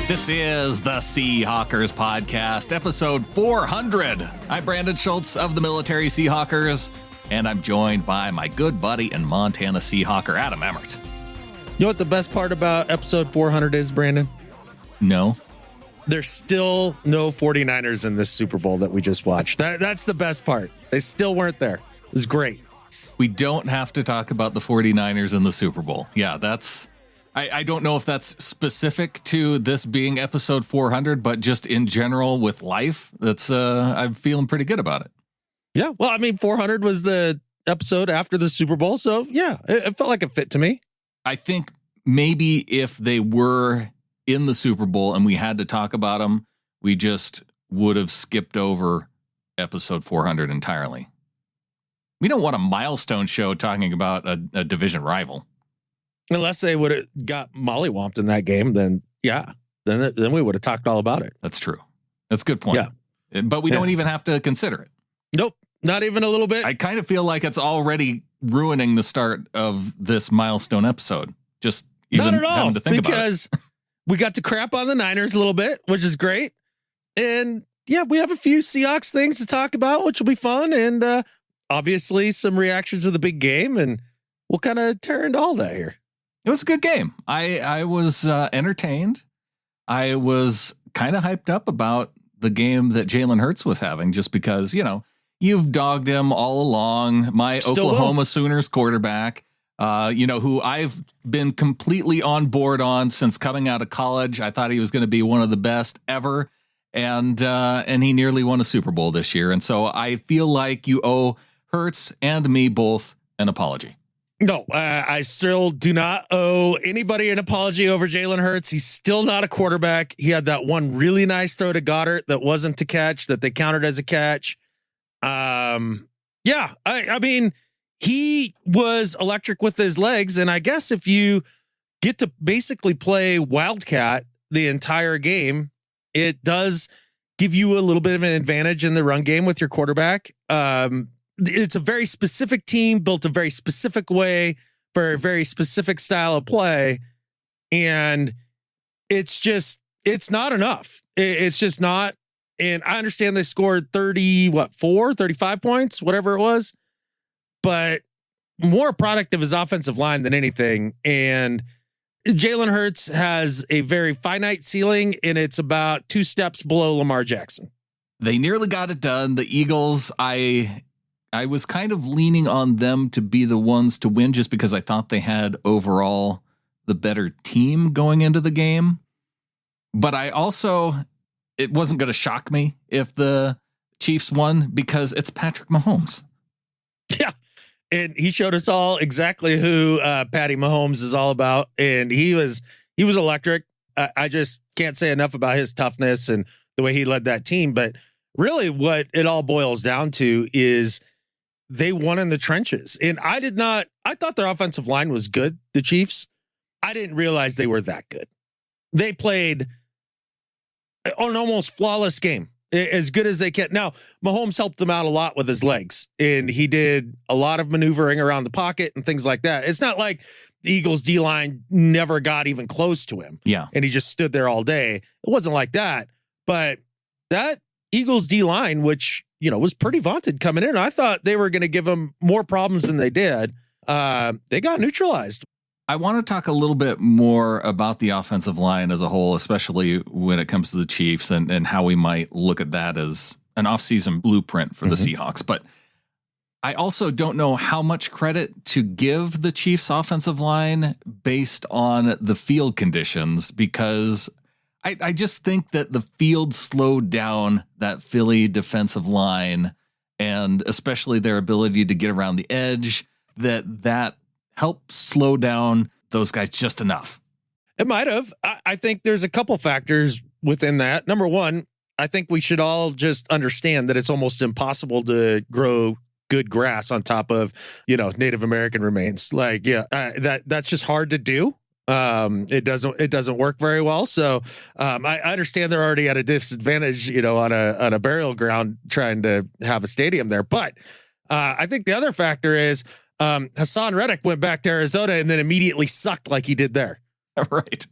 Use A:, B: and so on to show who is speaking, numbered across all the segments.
A: This is the Seahawkers podcast, episode 400. I'm Brandon Schultz of the Military Seahawkers, and I'm joined by my good buddy and Montana Seahawker, Adam Emmert.
B: You know what the best part about episode 400 is, Brandon?
A: No.
B: There's still no 49ers in this Super Bowl that we just watched. That's the best part. They still weren't there. It was great.
A: We don't have to talk about the 49ers in the Super Bowl. Yeah, that's... I don't know if that's specific to this being episode 400, but just in general with life, that's I'm feeling pretty good about it.
B: Yeah, well, I mean, 400 was the episode after the Super Bowl, so yeah, it felt like a fit to me.
A: I think maybe if they were in the Super Bowl and we had to talk about them, we just would have skipped over episode 400 entirely. We don't want a milestone show talking about a division rival.
B: Unless they would have got mollywomped in that game, then yeah, then we would have talked all about it.
A: That's true. That's a good point.
B: Yeah.
A: But we don't even have to consider it.
B: Nope, not even a little bit.
A: I kind of feel like it's already ruining the start of this milestone episode. Just even
B: not at all,
A: having to think
B: because
A: about it.
B: We got to crap on the Niners a little bit, which is great. And yeah, we have a few Seahawks things to talk about, which will be fun. And obviously some reactions to the big game. And we'll kind of tear into all that here.
A: It was a good game. I was entertained. I was kind of hyped up about the game that Jalen Hurts was having, just because, you know, you've dogged him all along. My
B: Still
A: Oklahoma
B: will.
A: Sooners quarterback, who I've been completely on board on since coming out of college. I thought he was going to be one of the best ever. And he nearly won a Super Bowl this year. And so I feel like you owe Hurts and me both an apology.
B: No, I still do not owe anybody an apology over Jalen Hurts. He's still not a quarterback. He had that one really nice throw to Goddard that wasn't to catch, that they counted as a catch. I mean, he was electric with his legs. And I guess if you get to basically play Wildcat the entire game, it does give you a little bit of an advantage in the run game with your quarterback. It's a very specific team built a very specific way for a very specific style of play. And it's not enough. It's just not. And I understand they scored 35 points, whatever it was, but more product of his offensive line than anything. And Jalen Hurts has a very finite ceiling, and it's about 2 steps below Lamar Jackson.
A: They nearly got it done. The Eagles, I was kind of leaning on them to be the ones to win just because I thought they had overall the better team going into the game. But it wasn't going to shock me if the Chiefs won because it's Patrick Mahomes.
B: Yeah. And he showed us all exactly who Patty Mahomes is all about. And he was electric. I just can't say enough about his toughness and the way he led that team. But really what it all boils down to is they won in the trenches. And I thought their offensive line was good, the Chiefs. I didn't realize they were that good. They played an almost flawless game, as good as they can. Now, Mahomes helped them out a lot with his legs, and he did a lot of maneuvering around the pocket and things like that. It's not like the Eagles D-line never got even close to him.
A: Yeah.
B: And he just stood there all day. It wasn't like that. But that Eagles D-line, which, you know, was pretty vaunted coming in, I thought they were going to give him more problems than they did. They got neutralized.
A: I want to talk a little bit more about the offensive line as a whole, especially when it comes to the Chiefs and how we might look at that as an offseason blueprint for the Seahawks. But I also don't know how much credit to give the Chiefs offensive line based on the field conditions, because I just think that the field slowed down that Philly defensive line, and especially their ability to get around the edge, that helped slow down those guys just enough.
B: It might have. I think there's a couple factors within that. Number one, I think we should all just understand that it's almost impossible to grow good grass on top of, Native American remains. That's just hard to do. It doesn't work very well. So I understand they're already at a disadvantage, on a burial ground trying to have a stadium there. But I think the other factor is Hassan Reddick went back to Arizona and then immediately sucked like he did there.
A: Right.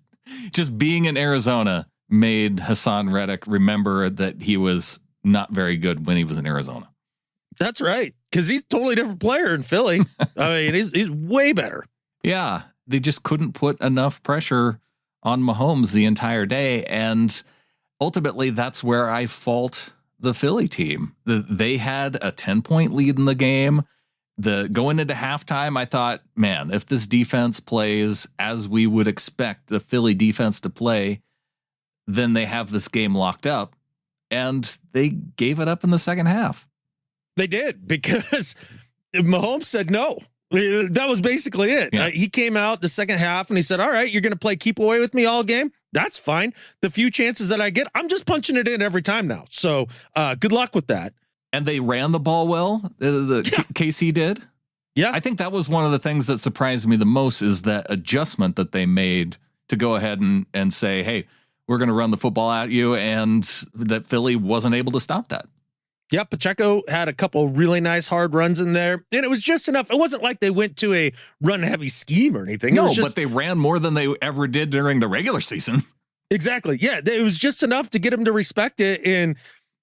A: Just being in Arizona made Hassan Reddick remember that he was not very good when he was in Arizona.
B: That's right. Because he's a totally different player in Philly. I mean, he's way better.
A: Yeah. They just couldn't put enough pressure on Mahomes the entire day. And ultimately, that's where I fault the Philly team. They had a 10-point lead in the game. Going into halftime, I thought, man, if this defense plays as we would expect the Philly defense to play, then they have this game locked up. And they gave it up in the second half.
B: They did, because Mahomes said no. That was basically it.
A: Yeah.
B: He came out the second half and he said, all right, you're going to play keep away with me all game. That's fine. The few chances that I get, I'm just punching it in every time now. So good luck with that. And
A: they ran the ball well. KC did.
B: Yeah.
A: I think that was one of the things that surprised me the most, is that adjustment that they made to go ahead and say, hey, we're going to run the football at you. And that Philly wasn't able to stop that.
B: Yeah, Pacheco had a couple really nice hard runs in there, and it was just enough. It wasn't like they went to a run-heavy scheme or anything.
A: No, but they ran more than they ever did during the regular season.
B: Exactly. Yeah, it was just enough to get them to respect it, and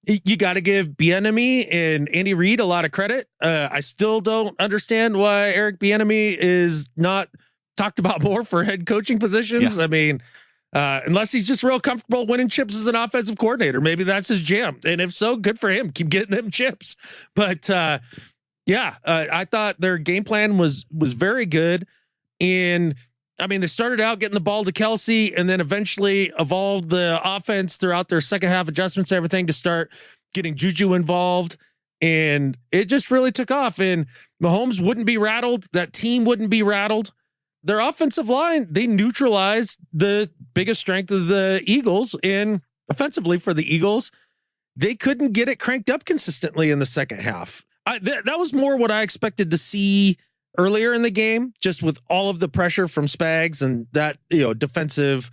B: you got to give Bieniemy and Andy Reid a lot of credit. I still don't understand why Eric Bieniemy is not talked about more for head coaching positions. Yeah. I mean, unless he's just real comfortable winning chips as an offensive coordinator. Maybe that's his jam. And if so, good for him. Keep getting them chips. But I thought their game plan was very good. And I mean, they started out getting the ball to Kelsey and then eventually evolved the offense throughout their second half adjustments, everything, to start getting Juju involved. And it just really took off. And Mahomes wouldn't be rattled. That team wouldn't be rattled. Their offensive line, they neutralized the biggest strength of the Eagles. And offensively for the Eagles, they couldn't get it cranked up consistently in the second half. That was more what I expected to see earlier in the game, just with all of the pressure from Spags and that, defensive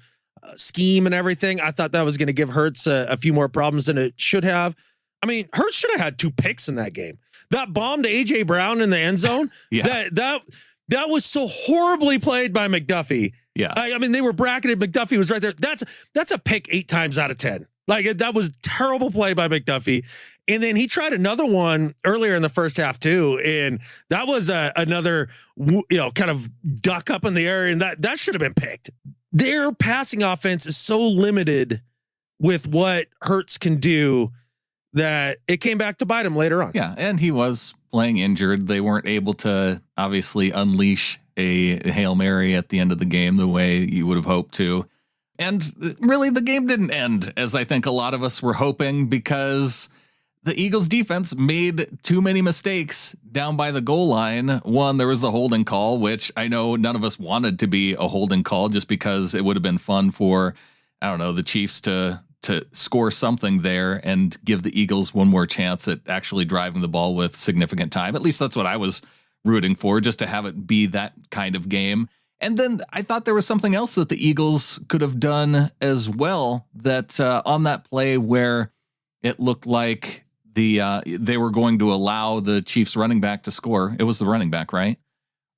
B: scheme and everything. I thought that was going to give Hurts a few more problems than it should have. I mean, Hurts should have had 2 picks in that game. That bomb to A.J. Brown in the end zone, that was so horribly played by McDuffie.
A: Yeah.
B: I mean, they were bracketed. McDuffie was right there. That's a pick 8 times out of 10. Like, that was terrible play by McDuffie. And then he tried another one earlier in the first half too. And that was another, kind of duck up in the air. And that should have been picked. Their passing offense is so limited with what Hurts can do that it came back to bite him later on.
A: Yeah. And he was playing injured. They weren't able to obviously unleash a Hail Mary at the end of the game the way you would have hoped to. And really, the game didn't end as I think a lot of us were hoping, because the Eagles defense made too many mistakes down by the goal line. One, there was the holding call, which I know none of us wanted to be a holding call, just because it would have been fun for, the Chiefs to score something there and give the Eagles one more chance at actually driving the ball with significant time. At least that's what I was rooting for, just to have it be that kind of game. And then I thought there was something else that the Eagles could have done as well, that on that play where it looked like they were going to allow the Chiefs running back to score. It was the running back, right?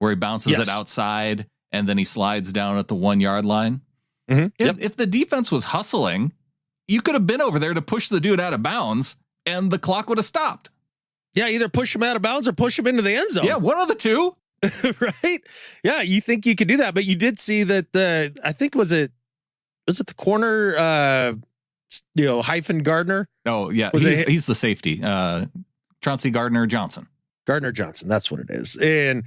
A: Where he bounces it outside and then he slides down at the 1 yard line.
B: Mm-hmm.
A: If the defense was hustling, you could have been over there to push the dude out of bounds and the clock would have stopped.
B: Yeah, either push him out of bounds or push him into the end zone.
A: Yeah, one of the two.
B: Right? Yeah, you think you could do that, but you did see that I think was it the corner hyphen Gardner?
A: Oh, yeah. He's the safety. Chauncey Gardner-Johnson.
B: Gardner-Johnson, that's what it is. And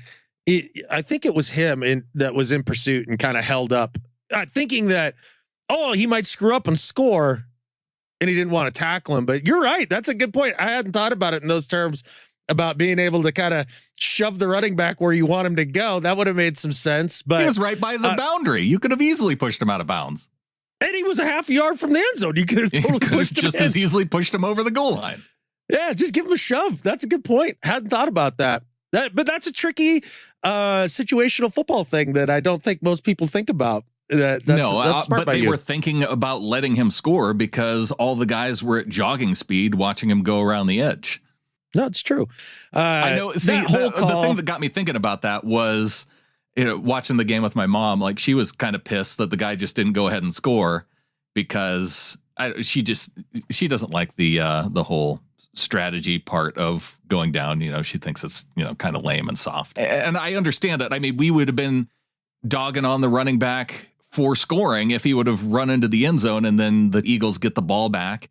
B: I think it was him that was in pursuit and kind of held up, thinking that, he might screw up and score, and he didn't want to tackle him. But you're right. That's a good point. I hadn't thought about it in those terms, about being able to kind of shove the running back where you want him to go. That would have made some sense. But
A: he was right by the boundary. You could have easily pushed him out of bounds.
B: And he was a half yard from the end zone. You could have totally pushed him
A: just as easily pushed him over the goal line.
B: Yeah, just give him a shove. That's a good point. Hadn't thought about that. But that's a tricky situational football thing that I don't think most people think about. That's smart
A: but they were thinking about letting him score because all the guys were at jogging speed watching him go around the edge.
B: No, it's true.
A: I know. See, the thing that got me thinking about that was, watching the game with my mom. Like, she was kind of pissed that the guy just didn't go ahead and score. because she doesn't like the whole strategy part of going down. You know, she thinks it's, you know, kind of lame and soft. And I understand it. I mean, we would have been dogging on the running back for scoring if he would have run into the end zone and then the Eagles get the ball back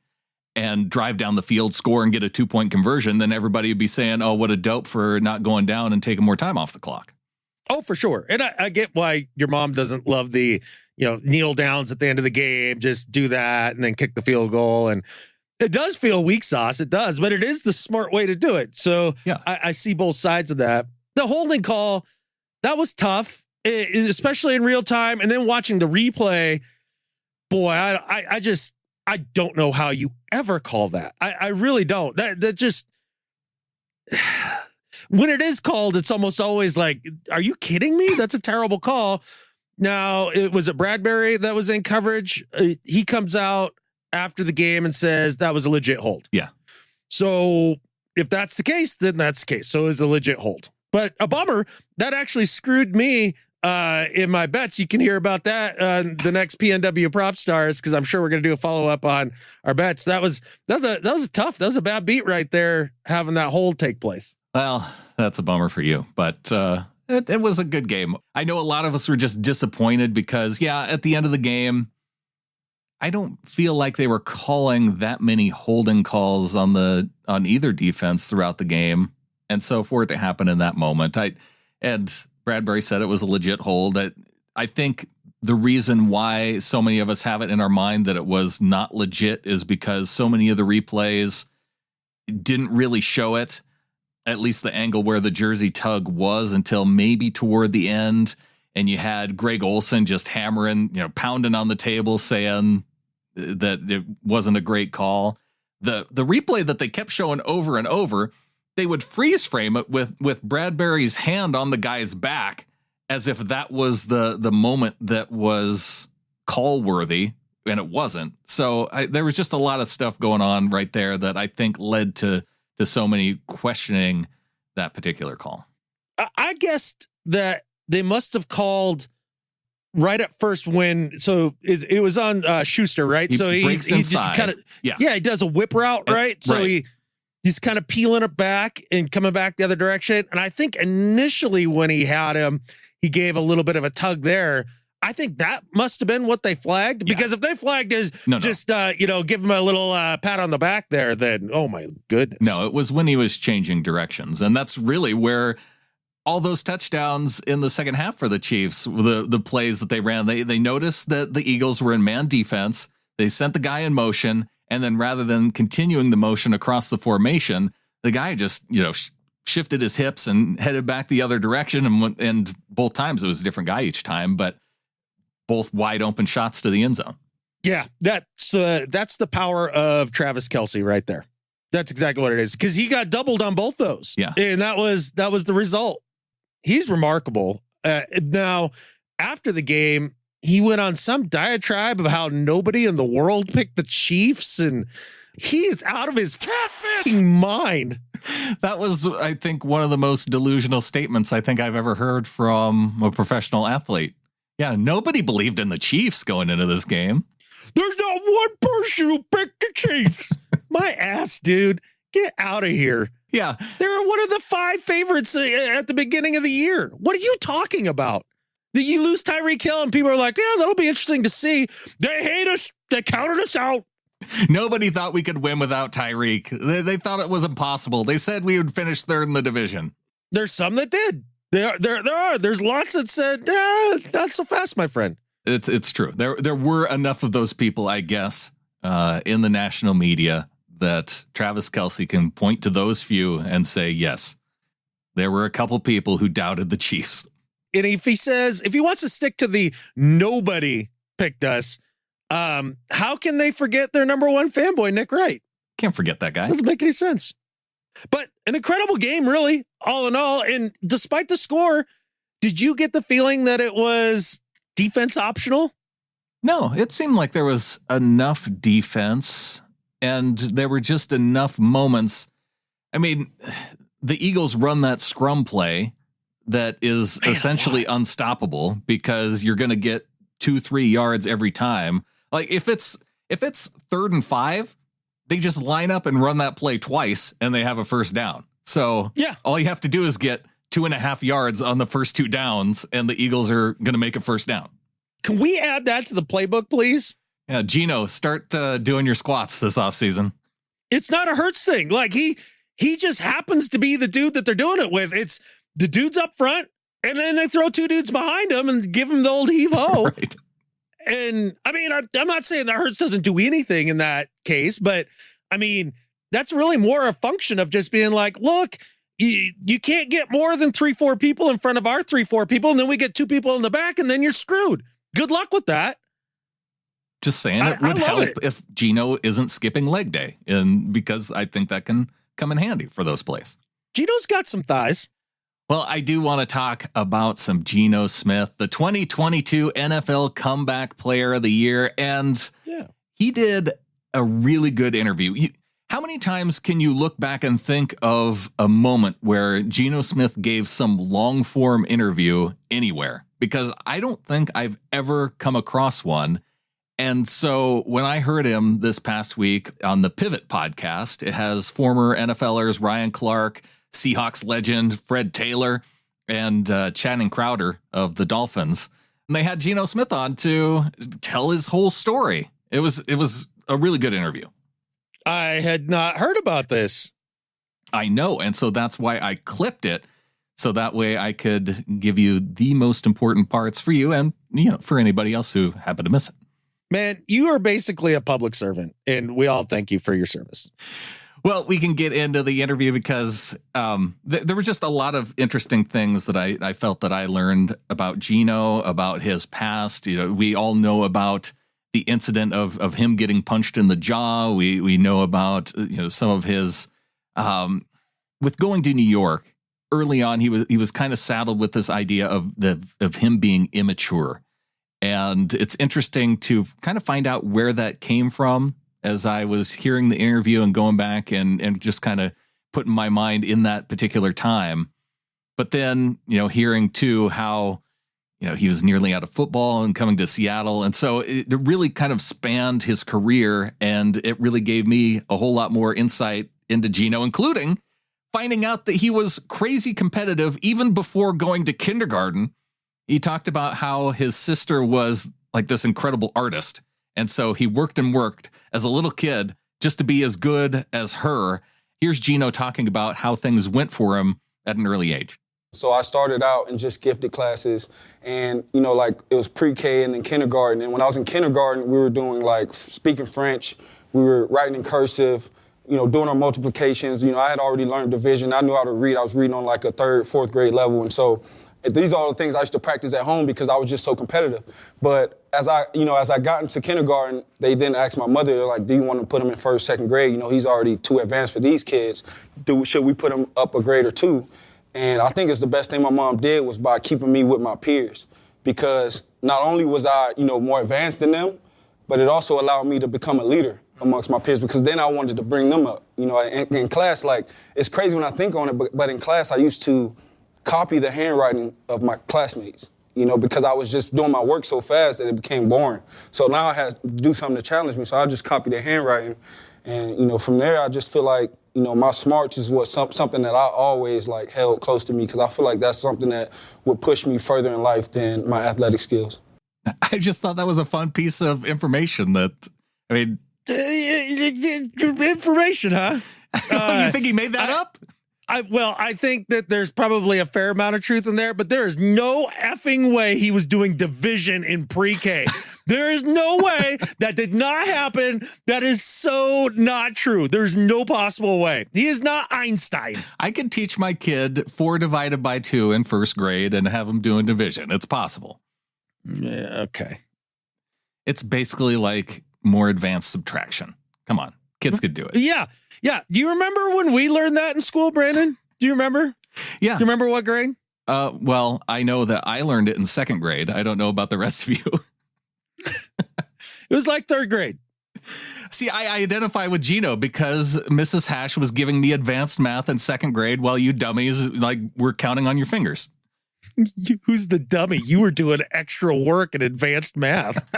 A: and drive down the field, score and get a 2-point conversion. Then everybody would be saying, oh, what a dope for not going down and taking more time off the clock.
B: Oh, for sure. And I get why your mom doesn't love the, you know, kneel downs at the end of the game, just do that and then kick the field goal. And it does feel weak sauce. It does, but it is the smart way to do it. So yeah, I see both sides of that. The holding call, that was tough, especially in real time. And then watching the replay, boy, I don't know how you ever call that. I really don't. That just, when it is called, it's almost always like, are you kidding me? That's a terrible call. Now, it was Bradbury that was in coverage. He comes out after the game and says that was a legit hold.
A: Yeah.
B: So if that's the case, then that's the case. So it's a legit hold. But a bummer, that actually screwed me in my bets. You can hear about that the next PNW Prop Stars, because I'm sure we're going to do a follow-up on our bets. That was a bad beat right there, having that hold take place.
A: Well, that's a bummer for you, but it was a good game. I know a lot of us were just disappointed because, yeah, at the end of the game, I don't feel like they were calling that many holding calls on either defense throughout the game. And so for it to happen in that moment, and Bradbury said it was a legit hold. I think the reason why so many of us have it in our mind that it was not legit is because so many of the replays didn't really show it, at least the angle where the jersey tug was, until maybe toward the end. And you had Greg Olsen just hammering, you know, pounding on the table saying that it wasn't a great call. The replay that they kept showing over and over, they would freeze frame it with Bradbury's hand on the guy's back as if that was the moment that was call worthy, and it wasn't. So there was just a lot of stuff going on right there that I think led to so many questioning that particular call.
B: I guessed that they must have called right at first when, so it was on Schuster, right?
A: So breaks inside.
B: Kind of, he does a whip route, right? So
A: right.
B: He's kind of peeling it back and coming back the other direction. And I think initially when he had him, he gave a little bit of a tug there. I think that must have been what they flagged, because if they flagged as give him a little pat on the back there, then, oh my goodness.
A: No, it was when he was changing directions. And that's really where all those touchdowns in the second half for the Chiefs, the plays that they ran, they noticed that the Eagles were in man defense. They sent the guy in motion. And then rather than continuing the motion across the formation, the guy just, shifted his hips and headed back the other direction. And both times it was a different guy each time, but both wide open shots to the end zone.
B: Yeah, that's the power of Travis Kelce right there. That's exactly what it is, because he got doubled on both those.
A: Yeah,
B: and that was the result. He's remarkable. Now, after the game, he went on some diatribe of how nobody in the world picked the Chiefs, and he is out of his mind.
A: That was, I think, one of the most delusional statements I think I've ever heard from a professional athlete. Yeah, nobody believed in the Chiefs going into this game.
B: There's not one person who picked the Chiefs. My ass, dude. Get out of here.
A: Yeah.
B: They're one of the 5 favorites at the beginning of the year. What are you talking about? You lose Tyreek Hill and people are like, yeah, that'll be interesting to see. They hate us. They counted us out.
A: Nobody thought we could win without Tyreek. They thought it was impossible. They said we would finish third in the division.
B: There's some that did. There are. There's lots that said, not so fast, my friend.
A: It's true. There were enough of those people, I guess, in the national media that Travis Kelce can point to those few and say, yes, there were a couple people who doubted the Chiefs.
B: And if he wants to stick to the nobody picked us, how can they forget their number one fanboy, Nick Wright?
A: Can't forget that guy.
B: Doesn't make any sense. But an incredible game, really, all in all. And despite the score, did you get the feeling that it was defense optional?
A: No, it seemed like there was enough defense and there were just enough moments. I mean, the Eagles run that scrum play that is essentially unstoppable because you're going to get 2-3 yards every time. Like if it's 3rd and 5, they just line up and run that play twice and they have a first down. So
B: yeah,
A: all you have to do is get 2.5 yards on the first 2 downs and the Eagles are going to make a first down.
B: Can we add that to the playbook, please?
A: Yeah, Geno, start doing your squats this offseason.
B: It's not a Hurts thing. Like he just happens to be the dude that they're doing it with. It's the dudes up front, and then they throw 2 dudes behind him and give him the old heave-ho.
A: Right.
B: And I mean, I'm not saying that Hurts doesn't do anything in that case, but I mean, that's really more a function of just being like, look, you can't get more than 3-4 people in front of our 3-4 people, and then we get 2 people in the back, and then you're screwed. Good luck with that.
A: Just saying, it would help if Geno isn't skipping leg day, and because I think that can come in handy for those plays.
B: Geno's got some thighs.
A: Well, I do want to talk about some Geno Smith, the 2022 NFL Comeback Player of the Year, and he did a really good interview. How many times can you look back and think of a moment where Geno Smith gave some long-form interview anywhere? Because I don't think I've ever come across one. And so when I heard him this past week on the Pivot podcast, it has former NFLers Ryan Clark, Seahawks legend Fred Taylor, and Channing Crowder of the Dolphins. And they had Geno Smith on to tell his whole story. It was a really good interview.
B: I had not heard about this.
A: I know. And so that's why I clipped it. So that way I could give you the most important parts for you and, for anybody else who happened to miss it.
B: Man, you are basically a public servant, and we all thank you for your service.
A: Well, we can get into the interview because there were just a lot of interesting things that I felt that I learned about Geno, about his past. We all know about the incident of him getting punched in the jaw. We know about some of his with going to New York early on. He was kind of saddled with this idea of him being immature. And it's interesting to kind of find out where that came from as I was hearing the interview and going back and just kind of putting my mind in that particular time. But then, hearing too how, he was nearly out of football and coming to Seattle. And so it really kind of spanned his career. And it really gave me a whole lot more insight into Geno, including finding out that he was crazy competitive even before going to kindergarten. He talked about how his sister was like this incredible artist. And so he worked and worked as a little kid just to be as good as her. Here's Geno talking about how things went for him at an early age.
C: So I started out in just gifted classes and, it was pre-K and then kindergarten. And when I was in kindergarten, we were doing speaking French. We were writing in cursive, doing our multiplications. I had already learned division. I knew how to read. I was reading on a 3rd, 4th grade level. And so these are all the things I used to practice at home because I was just so competitive. But as I got into kindergarten, they then asked my mother, they're like, do you want to put him in 1st, 2nd grade? He's already too advanced for these kids. Should we put him up a grade or 2? And I think it's the best thing my mom did was by keeping me with my peers because not only was I, more advanced than them, but it also allowed me to become a leader amongst my peers because then I wanted to bring them up. In class, it's crazy when I think on it, but in class I used to copy the handwriting of my classmates, because I was just doing my work so fast that it became boring. So now I had to do something to challenge me. So I just copied their handwriting. And, from there, I just feel like, my smarts is something that I always held close to me because I feel like that's something that would push me further in life than my athletic skills.
A: I just thought that was a fun piece of information
B: information, huh?
A: You think he made that up?
B: I think that there's probably a fair amount of truth in there, but there is no effing way he was doing division in pre-K. There is no way that did not happen. That is so not true. There's no possible way. He is not Einstein.
A: I could teach my kid 4 divided by 2 in 1st grade and have him doing division. It's possible.
B: Yeah, okay.
A: It's basically like more advanced subtraction. Come on. Kids could do it.
B: Yeah. Yeah. Do you remember when we learned that in school, Brandon? Do you remember?
A: Yeah.
B: Do you remember what grade?
A: Well, I know that I learned it in 2nd grade. I don't know about the rest of you.
B: It was 3rd grade.
A: See, I identify with Geno because Mrs. Hash was giving me advanced math in 2nd grade while you dummies were counting on your fingers.
B: Who's the dummy? You were doing extra work in advanced math.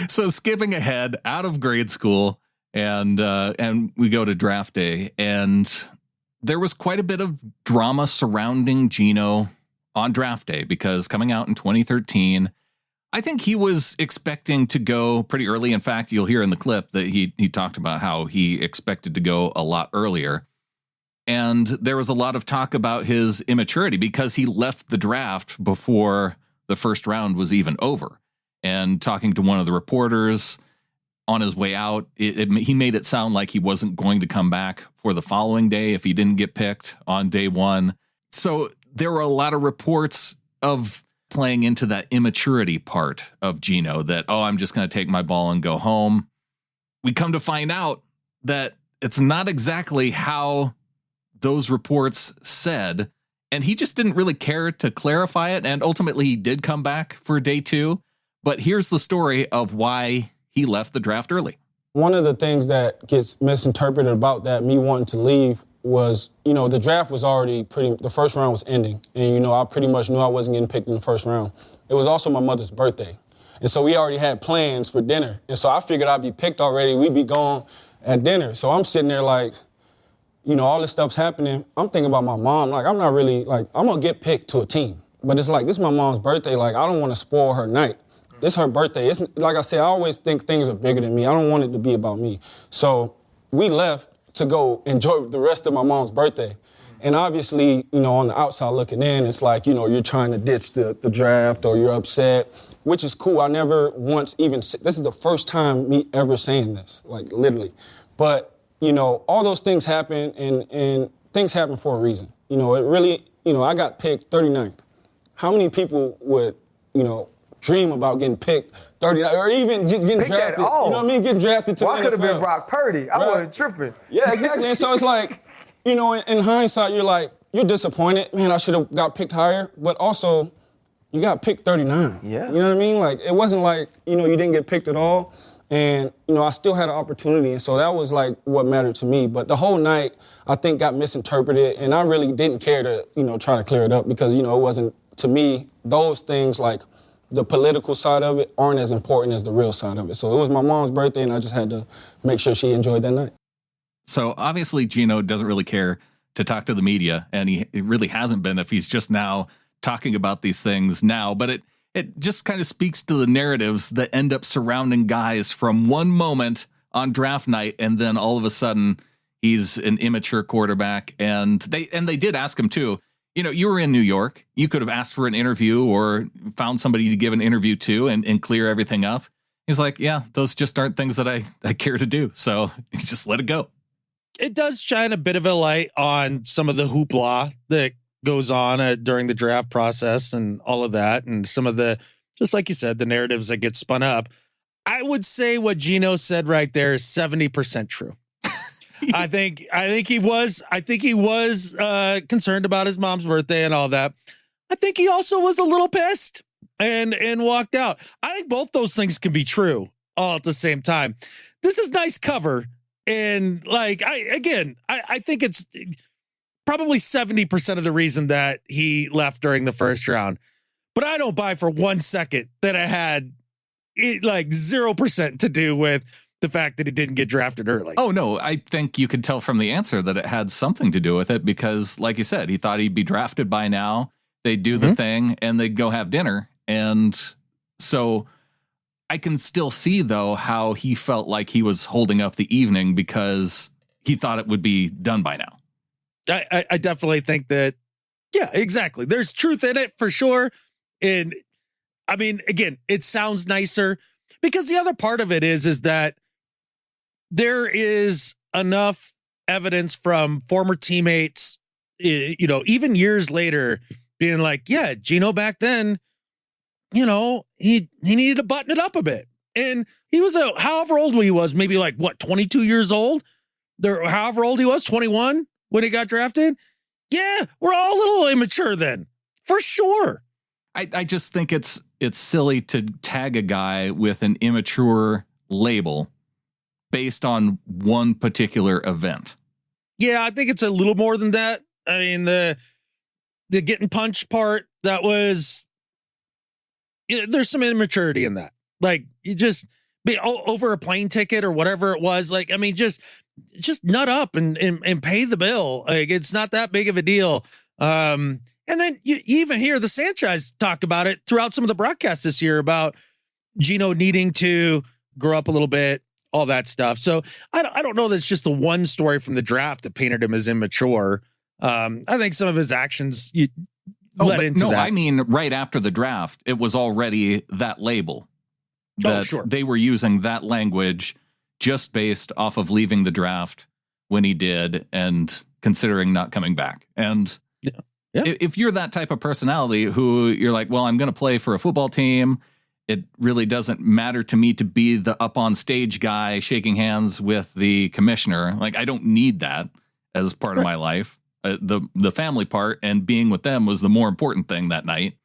A: So skipping ahead out of grade school, and we go to draft day, and there was quite a bit of drama surrounding Geno on draft day because coming out in 2013, I think he was expecting to go pretty early. In fact, you'll hear in the clip that he talked about how he expected to go a lot earlier. And there was a lot of talk about his immaturity because he left the draft before the first round was even over. And talking to one of the reporters on his way out, he made it sound like he wasn't going to come back for the following day if he didn't get picked on day one. So there were a lot of reports of playing into that immaturity part of Geno that, oh, I'm just going to take my ball and go home. We come to find out that it's not exactly how those reports said, and he just didn't really care to clarify it. And ultimately he did come back for day two. But here's the story of why he left the draft early.
C: One of the things that gets misinterpreted about that, me wanting to leave, was, the draft was already the first round was ending. And, I pretty much knew I wasn't getting picked in the first round. It was also my mother's birthday. And so we already had plans for dinner. And so I figured I'd be picked already. We'd be gone at dinner. So I'm sitting there like, all this stuff's happening. I'm thinking about my mom. Like, I'm not really, like, I'm going to get picked to a team. But it's like, this is my mom's birthday. Like, I don't want to spoil her night. This is her birthday. It's, like I said, I always think things are bigger than me. I don't want it to be about me. So we left to go enjoy the rest of my mom's birthday. And obviously, on the outside looking in, it's like, you're trying to ditch the draft or you're upset, which is cool. I never once even, this is the first time me ever saying this, like literally. But, all those things happen and things happen for a reason. It really, I got picked 39th. How many people would, dream about getting picked 39 or even getting drafted? You know what I mean? Getting drafted to the NFL.
D: I could have been Brock Purdy. I wasn't tripping.
C: Yeah, exactly. And so it's like, in hindsight, you're disappointed. Man, I should have got picked higher. But also, you got picked 39.
D: Yeah.
C: You know what I mean? Like, it wasn't like, you didn't get picked at all. And, I still had an opportunity. And so that was, like, what mattered to me. But the whole night, I think, got misinterpreted. And I really didn't care to, try to clear it up because, it wasn't, to me, those things, like, the political side of it aren't as important as the real side of it. So it was my mom's birthday, and I just had to make sure she enjoyed that night.
A: So obviously Geno doesn't really care to talk to the media, and he really hasn't been if he's just now talking about these things now. But it just kind of speaks to the narratives that end up surrounding guys from one moment on draft night, and then all of a sudden he's an immature quarterback. And they did ask him too. You were in New York. You could have asked for an interview or found somebody to give an interview to and clear everything up. He's like, yeah, those just aren't things that I care to do. So just let it go.
B: It does shine a bit of a light on some of the hoopla that goes on during the draft process and all of that. And some of the, just like you said, the narratives that get spun up. I would say what Geno said right there is 70% true. I think he was concerned about his mom's birthday and all that. I think he also was a little pissed and walked out. I think both those things can be true all at the same time. This is nice cover. And like, I think it's probably 70% of the reason that he left during the first round, but I don't buy for 1 second that it had 0% to do with the fact that he didn't get drafted early.
A: Oh, no, I think you could tell from the answer that it had something to do with it because, like you said, he thought he'd be drafted by now. They'd do the thing and they'd go have dinner. And so I can still see, though, how he felt like he was holding up the evening because he thought it would be done by now.
B: I definitely think that, yeah, exactly. There's truth in it for sure. And I mean, again, it sounds nicer because the other part of it is that there is enough evidence from former teammates, even years later, being like, yeah, Geno back then, he needed to button it up a bit. And he was however old he was, maybe 22 years old, however old he was, 21 when he got drafted. Yeah, we're all a little immature then, for sure.
A: I just think it's silly to tag a guy with an immature label based on one particular event.
B: Yeah, I think it's a little more than that. I mean, the getting punched part, that was, there's some immaturity in that. Like, you just, over a plane ticket or whatever it was. Like, I mean, just nut up and pay the bill. Like, it's not that big of a deal. And then you even hear the Sanchez talk about it throughout some of the broadcasts this year about Geno needing to grow up a little bit, all that stuff. So I don't know that it's just the one story from the draft that painted him as immature. I think some of his actions led into that. No,
A: I mean, right after the draft, it was already that label. Sure. They were using that language just based off of leaving the draft when he did and considering not coming back. And if you're that type of personality who you're like, well, I'm going to play for a football team, it really doesn't matter to me to be the up on stage guy shaking hands with the commissioner. Like, I don't need that as part of my life. The family part and being with them was the more important thing that night.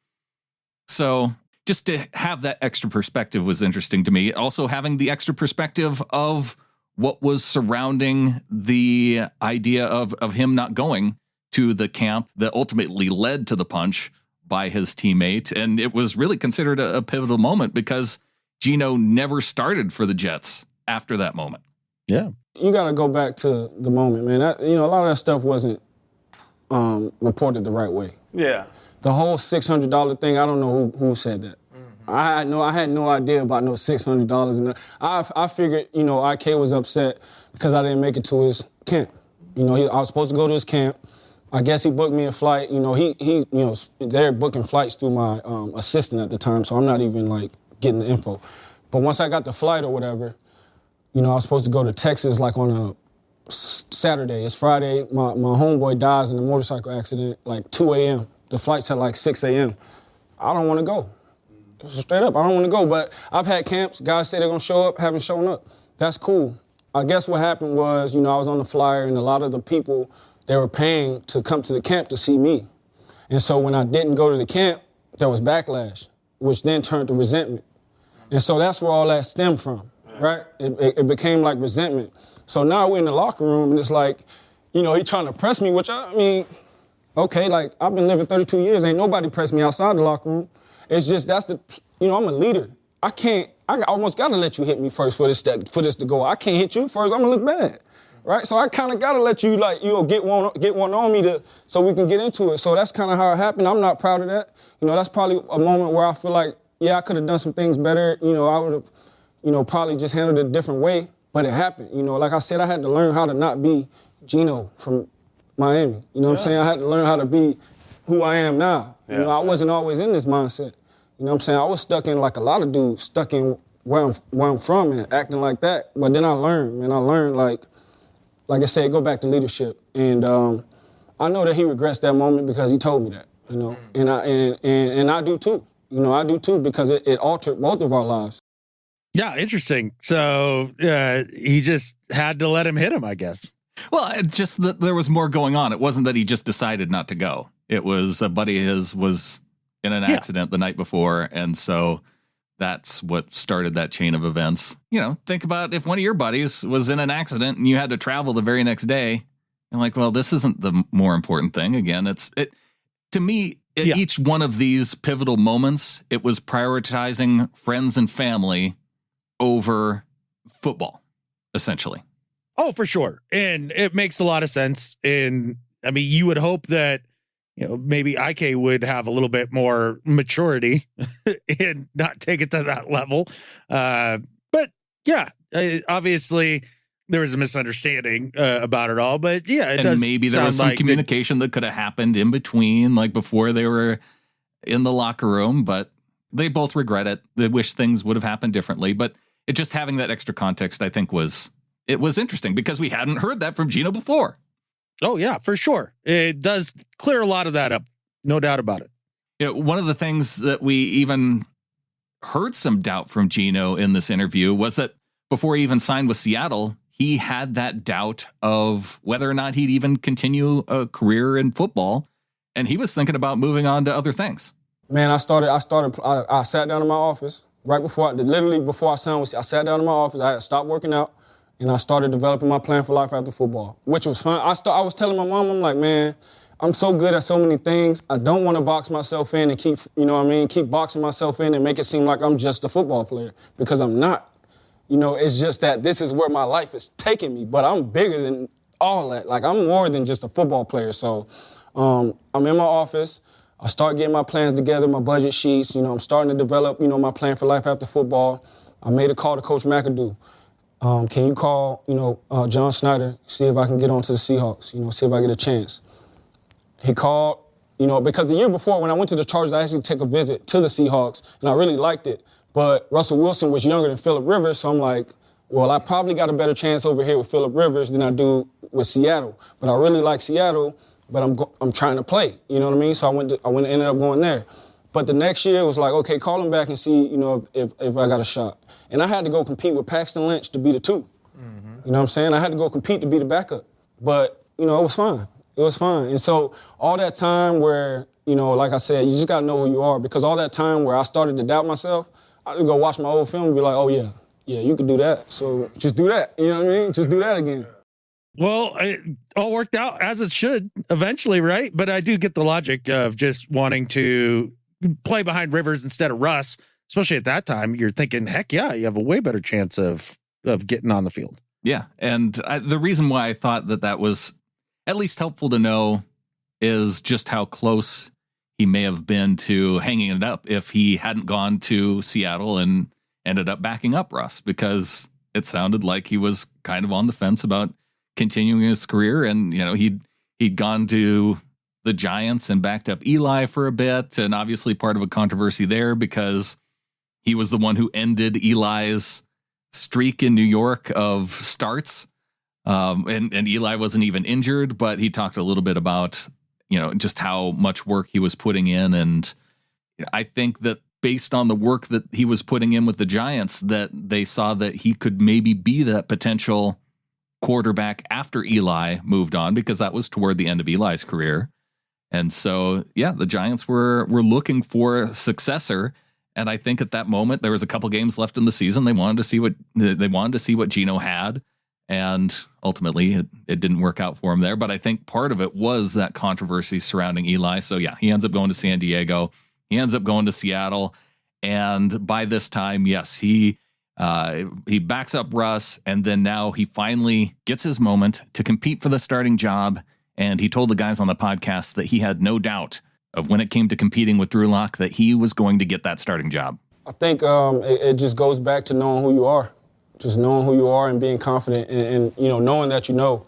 A: So just to have that extra perspective was interesting to me. Also having the extra perspective of what was surrounding the idea of him not going to the camp that ultimately led to the punch by his teammate. And it was really considered a pivotal moment because Geno never started for the Jets after that moment.
B: Yeah.
C: You got to go back to the moment, man. A lot of that stuff wasn't reported the right way.
D: Yeah.
C: The whole $600 thing, I don't know who said that. Mm-hmm. I had no idea about no $600. And I figured, IK was upset because I didn't make it to his camp. I was supposed to go to his camp. I guess he booked me a flight. They're booking flights through my assistant at the time, so I'm not even, getting the info. But once I got the flight or whatever, I was supposed to go to Texas, on a Saturday. It's Friday. My homeboy dies in a motorcycle accident, 2 a.m. The flight's at 6 a.m. I don't want to go. Straight up, I don't want to go. But I've had camps. Guys say they're going to show up, haven't shown up. That's cool. I guess what happened was, I was on the flyer, and a lot of the people, they were paying to come to the camp to see me. And so when I didn't go to the camp, there was backlash, which then turned to resentment. And so that's where all that stemmed from, right? It became resentment. So now we're in the locker room, and it's he trying to press me, which okay, I've been living 32 years. Ain't nobody pressed me outside the locker room. It's just I'm a leader. I almost got to let you hit me first for this to go. I can't hit you first. I'm going to look bad, right? So I kind of got to let you, get one on me so we can get into it. So that's kind of how it happened. I'm not proud of that. That's probably a moment where I feel I could have done some things better. I would have, probably just handled it a different way. But it happened. Like I said, I had to learn how to not be Geno from Miami. You know what I'm saying? I had to learn how to be who I am now. Yeah. I wasn't always in this mindset. You know what I'm saying? I was stuck in a lot of dudes, stuck in where I'm from and acting like that. But then I learned, man. I learned, like I said, go back to leadership. And I know that he regrets that moment because he told me that, And I do too. I do too because it altered both of our lives.
B: Yeah, interesting. So he just had to let him hit him, I guess.
A: Well, it's just that there was more going on. It wasn't that he just decided not to go. It was a buddy of his was in an accident the night before, and so that's what started that chain of events. Think about if one of your buddies was in an accident and you had to travel the very next day. And well, this isn't the more important thing. Again, to me, each one of these pivotal moments, it was prioritizing friends and family over football, essentially.
B: Oh, for sure. And it makes a lot of sense. And I mean, you would hope that, maybe IK would have a little bit more maturity and not take it to that level. But yeah, obviously there was a misunderstanding about it all, but
A: and maybe there was some communication that could have happened in between, before they were in the locker room, but they both regret it. They wish things would have happened differently, but it just having that extra context, I think was interesting because we hadn't heard that from Geno before.
B: Oh yeah, for sure. It does clear a lot of that up. No doubt about it.
A: One of the things that we even heard some doubt from Geno in this interview was that before he even signed with Seattle, he had that doubt of whether or not he'd even continue a career in football. And he was thinking about moving on to other things.
C: Man, I sat down in my office literally before I signed with Seattle. I sat down in my office. I had stopped working out. And I started developing my plan for life after football, which was fun. I was telling my mom, I'm like, man, I'm so good at so many things. I don't want to box myself in and keep boxing myself in and make it seem like I'm just a football player because I'm not. You know, it's just that this is where my life is taking me, but I'm bigger than all that. Like, I'm more than just a football player. So I'm in my office. I start getting my plans together, my budget sheets. You know, I'm starting to develop, you know, my plan for life after football. I made a call to Coach McAdoo. Can you call, you know, John Snyder, see if I can get onto the Seahawks, you know, see if I get a chance. He called, you know, because the year before when I went to the Chargers, I actually took a visit to the Seahawks, and I really liked it. But Russell Wilson was younger than Phillip Rivers, so I'm like, well, I probably got a better chance over here with Phillip Rivers than I do with Seattle. But I really like Seattle, but I'm trying to play, you know what I mean? So I ended up going there. But the next year it was like, okay, call him back and see, you know, if I got a shot. And I had to go compete with Paxton Lynch to be the 2. Mm-hmm. You know what I'm saying? I had to go compete to be the backup. But, you know, it was fine. It was fine. And so all that time where, you know, like I said, you just got to know who you are. Because all that time where I started to doubt myself, I would go watch my old film and be like, oh, yeah, you can do that. So just do that. You know what I mean? Just do that again.
B: Well, it all worked out as it should eventually, right? But I do get the logic of just wanting to play behind Rivers instead of Russ, especially at that time. You're thinking, heck yeah, you have a way better chance of getting on the field.
A: Yeah, and the reason why I thought that was at least helpful to know is just how close he may have been to hanging it up if he hadn't gone to Seattle and ended up backing up Russ, because it sounded like he was kind of on the fence about continuing his career. And, you know, he'd gone to the Giants and backed up Eli for a bit, and obviously part of a controversy there because he was the one who ended Eli's streak in New York of starts. And Eli wasn't even injured, but he talked a little bit about, you know, just how much work he was putting in. And I think that based on the work that he was putting in with the Giants, that they saw that he could maybe be that potential quarterback after Eli moved on, because that was toward the end of Eli's career. And so, yeah, the Giants were looking for a successor. And I think at that moment, there was a couple games left in the season. They wanted to see what Geno had. And ultimately, it didn't work out for him there. But I think part of it was that controversy surrounding Eli. So, yeah, he ends up going to San Diego. He ends up going to Seattle. And by this time, yes, he backs up Russ. And then now he finally gets his moment to compete for the starting job. And he told the guys on the podcast that he had no doubt of when it came to competing with Drew Lock that he was going to get that starting job.
C: I think it just goes back to knowing who you are. Just knowing who you are and being confident and you know, knowing that you know.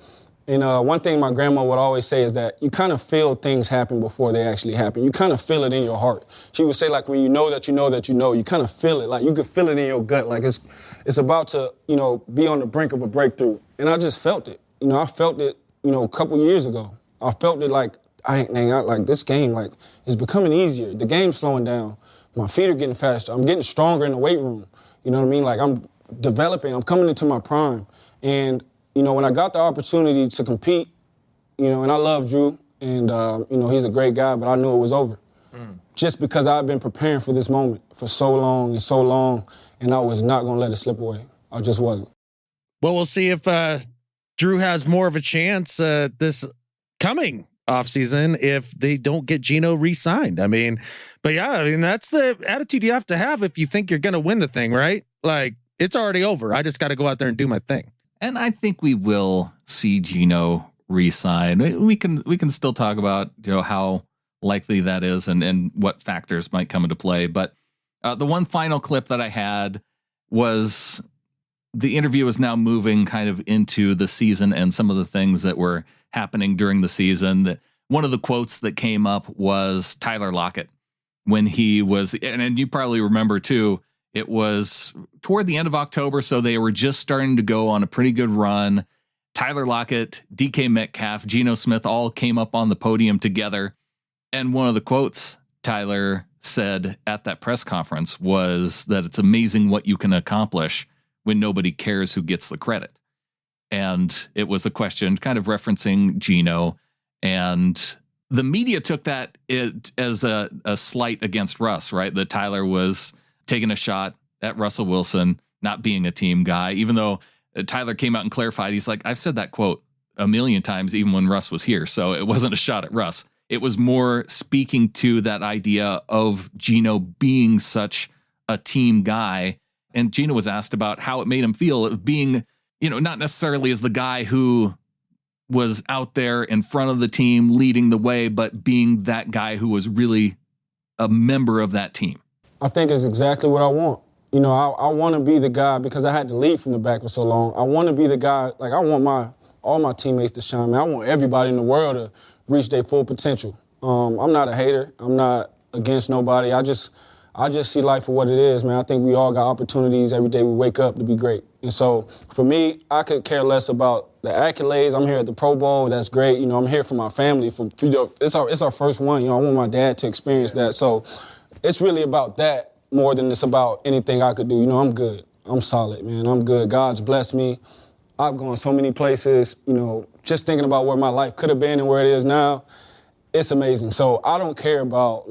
C: And one thing my grandma would always say is that you kind of feel things happen before they actually happen. You kind of feel it in your heart. She would say, like, when you know that you know that you know, you kind of feel it. Like, you could feel it in your gut. Like, it's about to, you know, be on the brink of a breakthrough. And I just felt it. You know, I felt it, you know, a couple years ago. I felt it like, like this game, like, is becoming easier. The game's slowing down. My feet are getting faster. I'm getting stronger in the weight room. You know what I mean? Like, I'm developing. I'm coming into my prime. And, you know, when I got the opportunity to compete, you know, and I love Drew, and, you know, he's a great guy, but I knew it was over. Just because I've been preparing for this moment for so long, and I was not going to let it slip away. I just wasn't.
B: Well, we'll see if Drew has more of a chance this coming offseason if they don't get Geno re-signed. I mean, but yeah, I mean, that's the attitude you have to have if you think you're going to win the thing, right? Like, it's already over. I just got to go out there and do my thing.
A: And I think we will see Geno re-sign. We can still talk about, you know, how likely that is and what factors might come into play. But the one final clip that I had was the interview is now moving kind of into the season and some of the things that were happening during the season. One of the quotes that came up was Tyler Lockett when he was, and you probably remember too, it was toward the end of October, so they were just starting to go on a pretty good run. Tyler Lockett, DK Metcalf, Geno Smith all came up on the podium together. And one of the quotes Tyler said at that press conference was that it's amazing what you can accomplish when nobody cares who gets the credit. And it was a question kind of referencing Geno. And the media took that as a slight against Russ, right? That Tyler was taking a shot at Russell Wilson, not being a team guy, even though Tyler came out and clarified. He's like, I've said that quote a million times, even when Russ was here. So it wasn't a shot at Russ. It was more speaking to that idea of Geno being such a team guy. And Geno was asked about how it made him feel of being, not necessarily as the guy who was out there in front of the team leading the way, but being that guy who was really a member of that team.
C: I think it's exactly what I want. I want to be the guy, because I had to lead from the back for so long. I want to be the guy, like I want all my teammates to shine, man. I want everybody in the world to reach their full potential. I'm not a hater. I'm not against nobody. I just see life for what it is, man. I think we all got opportunities every day we wake up to be great. And so for me, I could care less about the accolades. I'm here at the Pro Bowl. That's great. I'm here for my family. It's our first one. I want my dad to experience that. So it's really about that more than it's about anything I could do. I'm good. I'm solid, man. I'm good. God's blessed me. I've gone so many places, just thinking about where my life could have been and where it is now. It's amazing. So I don't care about,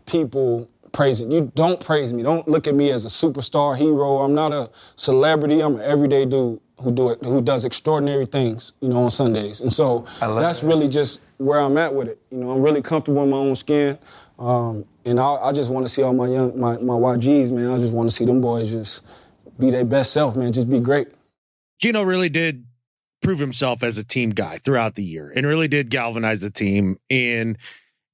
C: people praising. You don't praise me. Don't look at me as a superstar hero. I'm not a celebrity. I'm an everyday dude who does extraordinary things, on Sundays. And so that's really just where I'm at with it. I'm really comfortable in my own skin. And I just want to see all my YGs, man. I just want to see them boys just be their best self, man. Just be great.
B: Geno really did prove himself as a team guy throughout the year and really did galvanize the team. And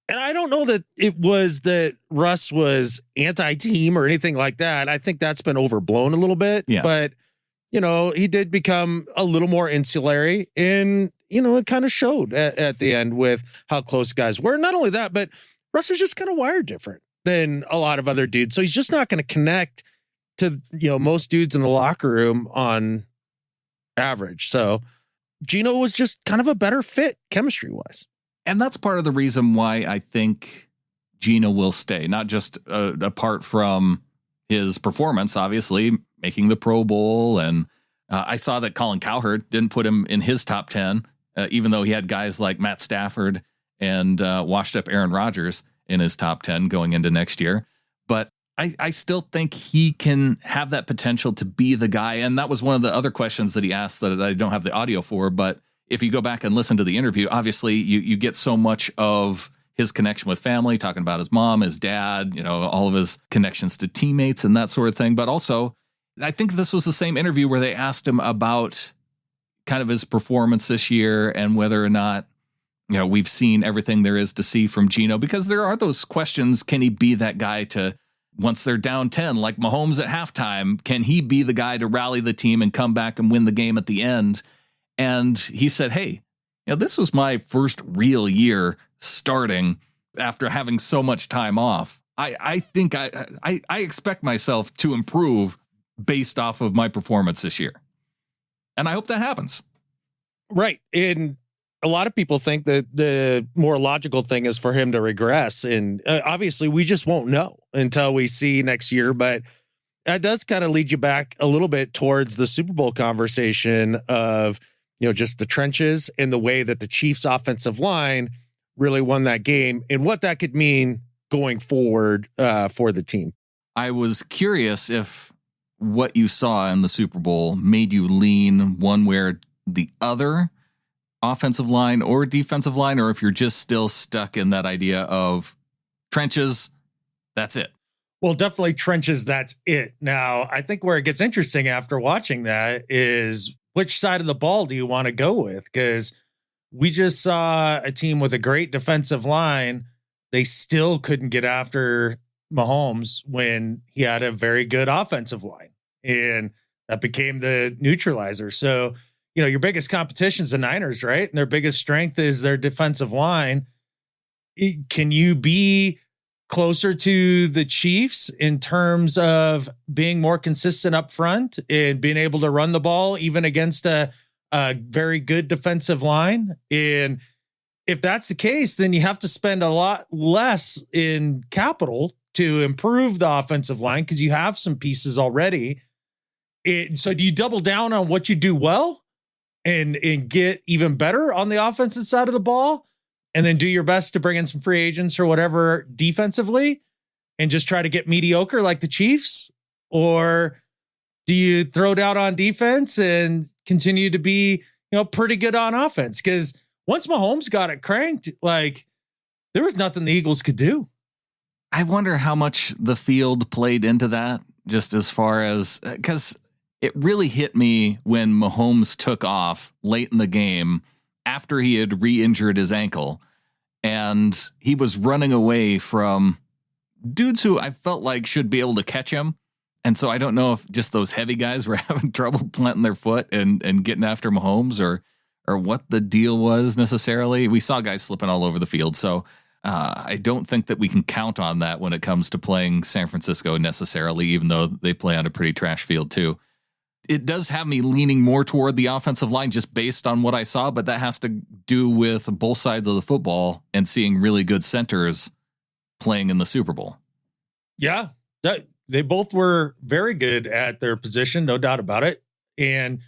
B: I don't know that it was that Russ was anti-team or anything like that. I think that's been overblown a little bit.
A: Yeah.
B: But, he did become a little more insulary, and, it kind of showed at the end with how close guys were. Not only that, but Russ is just kind of wired different than a lot of other dudes. So he's just not going to connect to, most dudes in the locker room on average. So Geno was just kind of a better fit chemistry wise.
A: And that's part of the reason why I think Geno will stay, not just apart from his performance, obviously making the Pro Bowl. And I saw that Colin Cowherd didn't put him in his top 10, even though he had guys like Matt Stafford and washed up Aaron Rodgers in his top 10 going into next year. But I still think he can have that potential to be the guy. And that was one of the other questions that he asked that I don't have the audio for. But if you go back and listen to the interview, obviously you get so much of his connection with family, talking about his mom, his dad, all of his connections to teammates and that sort of thing. But also, I think this was the same interview where they asked him about kind of his performance this year and whether or not, we've seen everything there is to see from Geno, because there are those questions. Can he be that guy to, once they're down 10, like Mahomes at halftime, can he be the guy to rally the team and come back and win the game at the end? And he said, hey, this was my first real year starting after having so much time off. I think I expect myself to improve based off of my performance this year. And I hope that happens.
B: Right. And a lot of people think that the more logical thing is for him to regress. And obviously we just won't know until we see next year. But that does kind of lead you back a little bit towards the Super Bowl conversation of, just the trenches and the way that the Chiefs offensive line really won that game and what that could mean going forward for the team.
A: I was curious if what you saw in the Super Bowl made you lean one way or the other, offensive line or defensive line, or if you're just still stuck in that idea of trenches, that's it.
B: Well, definitely trenches, that's it. Now, I think where it gets interesting after watching that is which side of the ball do you want to go with? Because we just saw a team with a great defensive line. They still couldn't get after Mahomes when he had a very good offensive line, and that became the neutralizer. So, your biggest competition is the Niners, right? And their biggest strength is their defensive line. Can you be closer to the Chiefs in terms of being more consistent up front and being able to run the ball even against a very good defensive line? And if that's the case, then you have to spend a lot less in capital to improve the offensive line because you have some pieces already. So do you double down on what you do well and get even better on the offensive side of the ball, and then do your best to bring in some free agents or whatever defensively and just try to get mediocre like the Chiefs? Or do you throw down on defense and continue to be, pretty good on offense? Because once Mahomes got it cranked, there was nothing the Eagles could do.
A: I wonder how much the field played into that. just as far as, because it really hit me when Mahomes took off late in the game after he had re-injured his ankle, and he was running away from dudes who I felt like should be able to catch him. And so I don't know if just those heavy guys were having trouble planting their foot and getting after Mahomes, or what the deal was necessarily. We saw guys slipping all over the field. So I don't think that we can count on that when it comes to playing San Francisco necessarily, even though they play on a pretty trash field too. It does have me leaning more toward the offensive line just based on what I saw, but that has to do with both sides of the football and seeing really good centers playing in the Super Bowl.
B: Yeah, they both were very good at their position, no doubt about it. And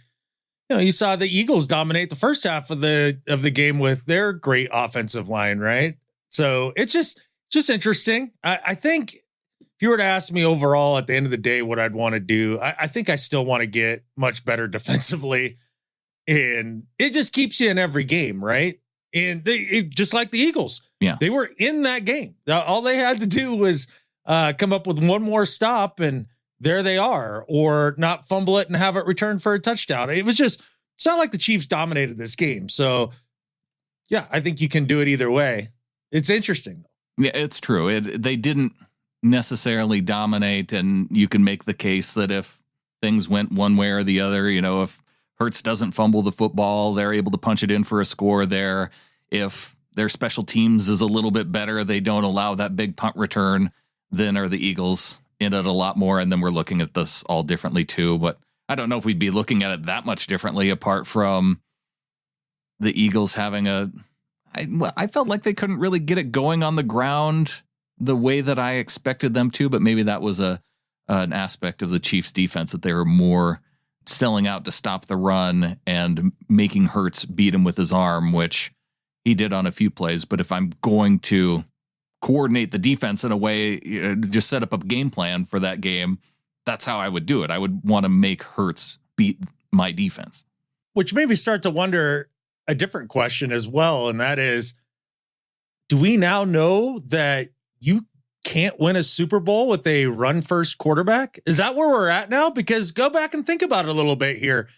B: you saw the Eagles dominate the first half of the game with their great offensive line, right? So it's just interesting. I think if you were to ask me overall at the end of the day what I'd want to do, I think I still want to get much better defensively, and it just keeps you in every game, right? And just like the Eagles, they were in that game. All they had to do was come up with one more stop, and there they are, or not fumble it and have it returned for a touchdown. It's not like the Chiefs dominated this game. So yeah, I think you can do it either way. It's interesting.
A: Yeah, it's true. They didn't necessarily dominate, and you can make the case that if things went one way or the other, if Hurts doesn't fumble the football, they're able to punch it in for a score there. If their special teams is a little bit better, they don't allow that big punt return, then are the Eagles in it a lot more. And then we're looking at this all differently too. But I don't know if we'd be looking at it that much differently apart from the Eagles having I felt like they couldn't really get it going on the ground the way that I expected them to, but maybe that was an aspect of the Chiefs defense, that they were more selling out to stop the run and making Hurts beat him with his arm, which he did on a few plays. But if I'm going to coordinate the defense in a way, just set up a game plan for that game, that's how I would do it. I would want to make Hurts beat my defense.
B: Which made me start to wonder a different question as well. And that is, do we now know that you can't win a Super Bowl with a run first quarterback? Is that where we're at now? Because go back and think about it a little bit here.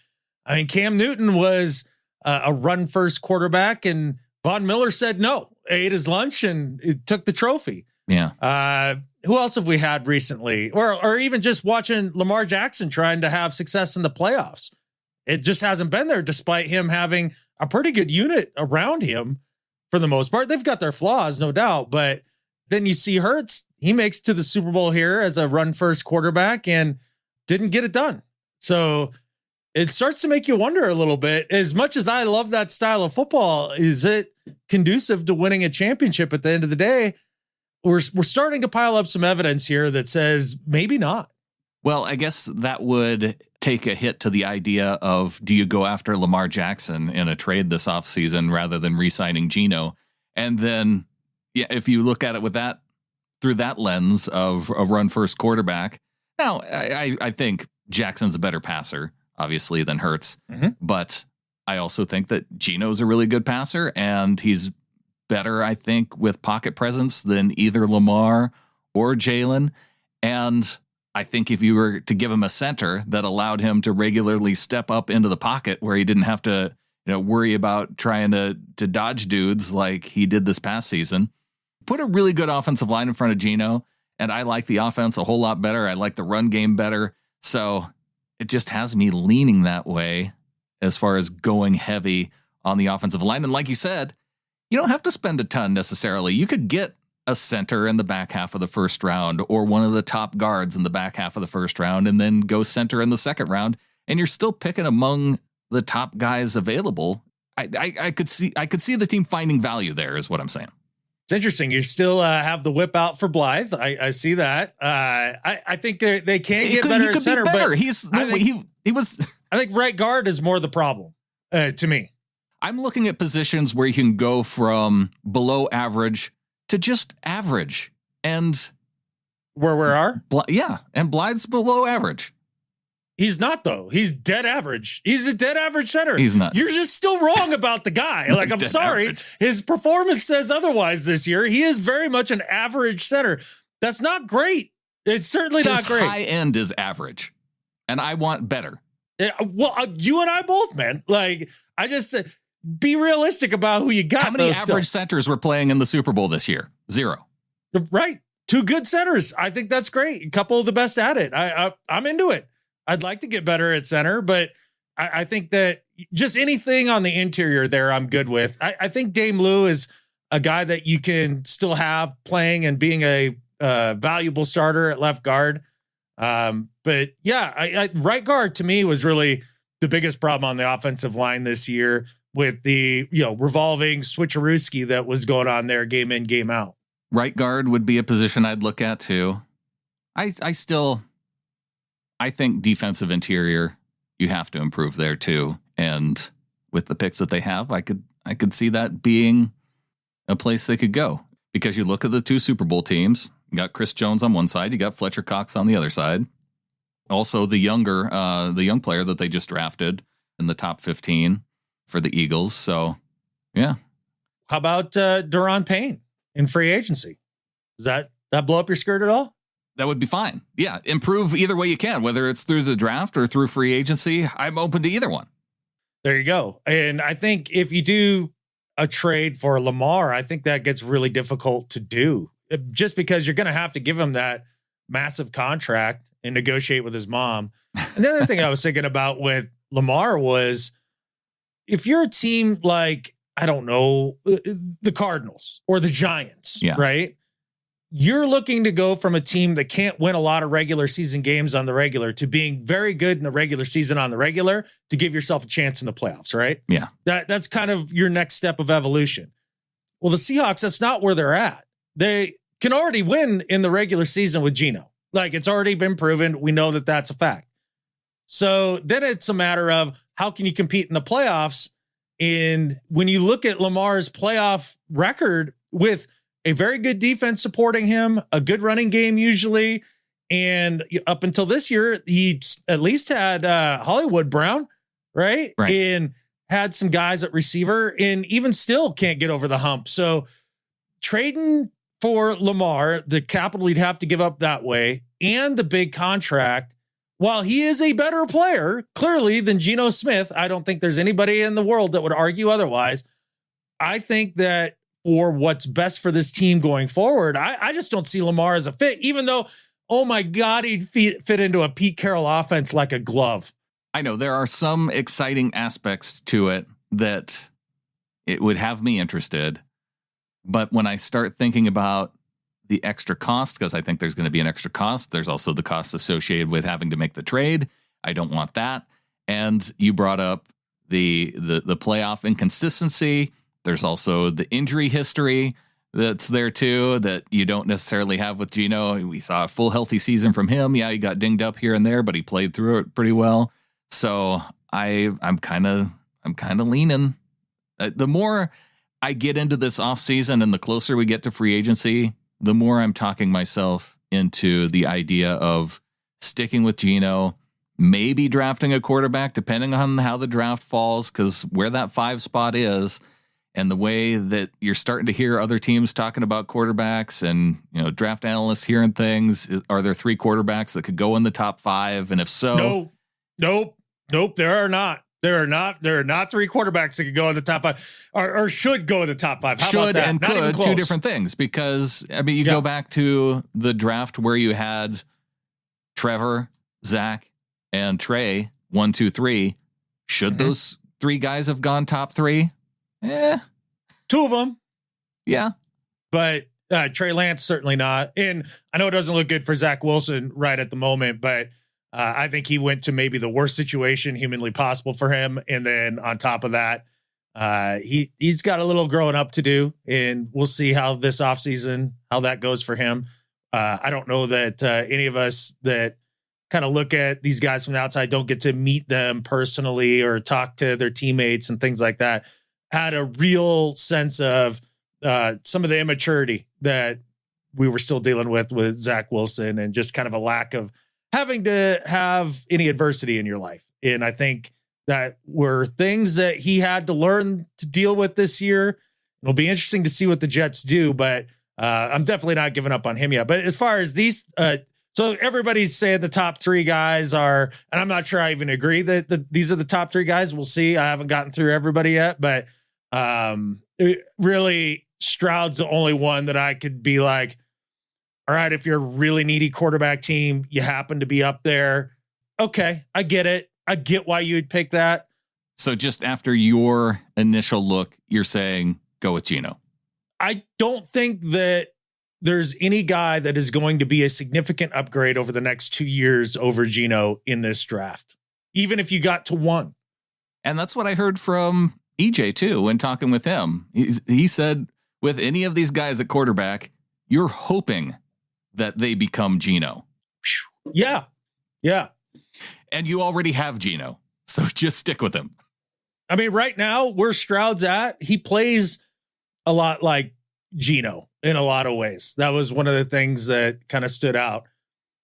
B: I mean, Cam Newton was a run first quarterback, and Von Miller said no, ate his lunch and took the trophy.
A: Yeah.
B: Who else have we had recently? Or even just watching Lamar Jackson trying to have success in the playoffs. It just hasn't been there, despite him having a pretty good unit around him for the most part. They've got their flaws, no doubt, but then you see Hurts, he makes it to the Super Bowl here as a run first quarterback and didn't get it done. So it starts to make you wonder a little bit. As much as I love that style of football, is it conducive to winning a championship at the end of the day? We're starting to pile up some evidence here that says maybe not.
A: Well, I guess that would take a hit to the idea of, do you go after Lamar Jackson in a trade this offseason rather than re-signing Geno? And then, yeah, if you look at it with that, through that lens of a run first quarterback, now I think Jackson's a better passer, obviously, than Hurts. Mm-hmm. But I also think that Geno's a really good passer, and he's better, I think, with pocket presence than either Lamar or Jalen. And I think if you were to give him a center that allowed him to regularly step up into the pocket where he didn't have to, worry about trying to dodge dudes like he did this past season, put a really good offensive line in front of Geno. And I like the offense a whole lot better. I like the run game better. So it just has me leaning that way as far as going heavy on the offensive line. And like you said, you don't have to spend a ton necessarily. You could get a center in the back half of the first round, or one of the top guards in the back half of the first round, and then go center in the second round, and you're still picking among the top guys available. I could see the team finding value there, is what I'm saying.
B: It's interesting. You still have the whip out for Blythe. I see that. I think they can get better at center, but
A: he was.
B: I think right guard is more the problem to me.
A: I'm looking at positions where you can go from below average to just average, and
B: where we are.
A: Yeah. And Blythe's below average.
B: He's not, though. He's dead average. He's a dead average center.
A: He's not.
B: You're just still wrong about the guy. Like, I'm sorry. Average. His performance says otherwise this year. He is very much an average center. That's not great. It's certainly
A: His
B: not great.
A: high end is average, and I want better.
B: Yeah, well, you and I both, man. Like, I just be realistic about who you got.
A: How many average centers were playing in the Super Bowl this year? 0.
B: Right. 2 good centers. I think that's great. A couple of the best at it. I'm into it. I'd like to get better at center, but I think that just anything on the interior there, I'm good with. I think Dame Lou is a guy that you can still have playing and being a valuable starter at left guard. But yeah, right guard to me was really the biggest problem on the offensive line this year with the, revolving switcherooski that was going on there game in, game out.
A: Right guard would be a position I'd look at too. I think defensive interior, you have to improve there too. And with the picks that they have, I could see that being a place they could go, because you look at the 2 Super Bowl teams, you got Chris Jones on one side, you got Fletcher Cox on the other side. Also the young player that they just drafted in the top 15 for the Eagles. So yeah.
B: How about Daron Payne in free agency? Does that blow up your skirt at all?
A: That would be fine. Yeah. Improve either way you can, whether it's through the draft or through free agency. I'm open to either one.
B: There you go. And I think if you do a trade for Lamar, I think that gets really difficult to do, just because you're going to have to give him that massive contract and negotiate with his mom. And the other thing I was thinking about with Lamar was, if you're a team like, I don't know, the Cardinals or the Giants, right? You're looking to go from a team that can't win a lot of regular season games on the regular to being very good in the regular season on the regular to give yourself a chance in the playoffs, right?
A: Yeah.
B: That's kind of your next step of evolution. Well, the Seahawks, that's not where they're at. They can already win in the regular season with Geno. Like, it's already been proven. We know that that's a fact. So then it's a matter of how can you compete in the playoffs? And when you look at Lamar's playoff record with a very good defense supporting him, a good running game usually, and up until this year, he at least had Hollywood Brown, right? And had some guys at receiver, and even still can't get over the hump. So trading for Lamar, the capital you'd have to give up that way, and the big contract, while he is a better player, clearly, than Geno Smith, I don't think there's anybody in the world that would argue otherwise. I think that for what's best for this team going forward, I just don't see Lamar as a fit, even though, oh my God, he'd fit into a Pete Carroll offense like a glove.
A: I know there are some exciting aspects to it that it would have me interested. But when I start thinking about the extra cost, because I think there's going to be an extra cost, there's also the cost associated with having to make the trade. I don't want that. And you brought up the playoff inconsistency. There's also the injury history that's there too, that you don't necessarily have with Geno. We saw a full healthy season from him. Yeah, he got dinged up here and there, but he played through it pretty well. So I'm kind of leaning. The more I get into this offseason and the closer we get to free agency, the more I'm talking myself into the idea of sticking with Geno, maybe drafting a quarterback, depending on how the draft falls, because where that 5 spot is, and the way that you're starting to hear other teams talking about quarterbacks and, draft analysts hearing things. Are there 3 quarterbacks that could go in the top 5? And if so,
B: nope. There are not. There are not 3 quarterbacks that could go in the top 5 or should go in the top 5. How
A: should
B: about that?
A: And
B: not
A: could, 2 different things, because you go back to the draft where you had Trevor, Zach, and Trey, 1, 2, 3. Should those 3 guys have gone top 3?
B: 2 of them.
A: Yeah.
B: But Trey Lance, certainly not. And I know it doesn't look good for Zach Wilson right at the moment, but I think he went to maybe the worst situation humanly possible for him. And then on top of that, he's got a little growing up to do, and we'll see how this offseason, how that goes for him. I don't know that any of us that kind of look at these guys from the outside, don't get to meet them personally or talk to their teammates and things like that, had a real sense of some of the immaturity that we were still dealing with Zach Wilson, and just kind of a lack of having to have any adversity in your life. And I think that were things that he had to learn to deal with this year. It'll be interesting to see what the Jets do, but I'm definitely not giving up on him yet. But as far as these So everybody's saying the top three guys are, and I'm not sure I even agree that these are the top three guys. We'll see. I haven't gotten through everybody yet, but really Stroud's the only one that I could be like, all right, if you're a really needy quarterback team, you happen to be up there. Okay, I get it. I get why you would pick that.
A: So just after your initial look, you're saying go with Geno.
B: I don't think that there's any guy that is going to be a significant upgrade over the next 2 years over Geno in this draft, even if you got to one.
A: And that's what I heard from EJ too, when talking with him. He said with any of these guys at quarterback, you're hoping that they become Geno.
B: Yeah. Yeah.
A: And you already have Geno, so just stick with him.
B: I mean, right now where Stroud's at, he plays a lot like Geno in a lot of ways. That was one of the things that kind of stood out.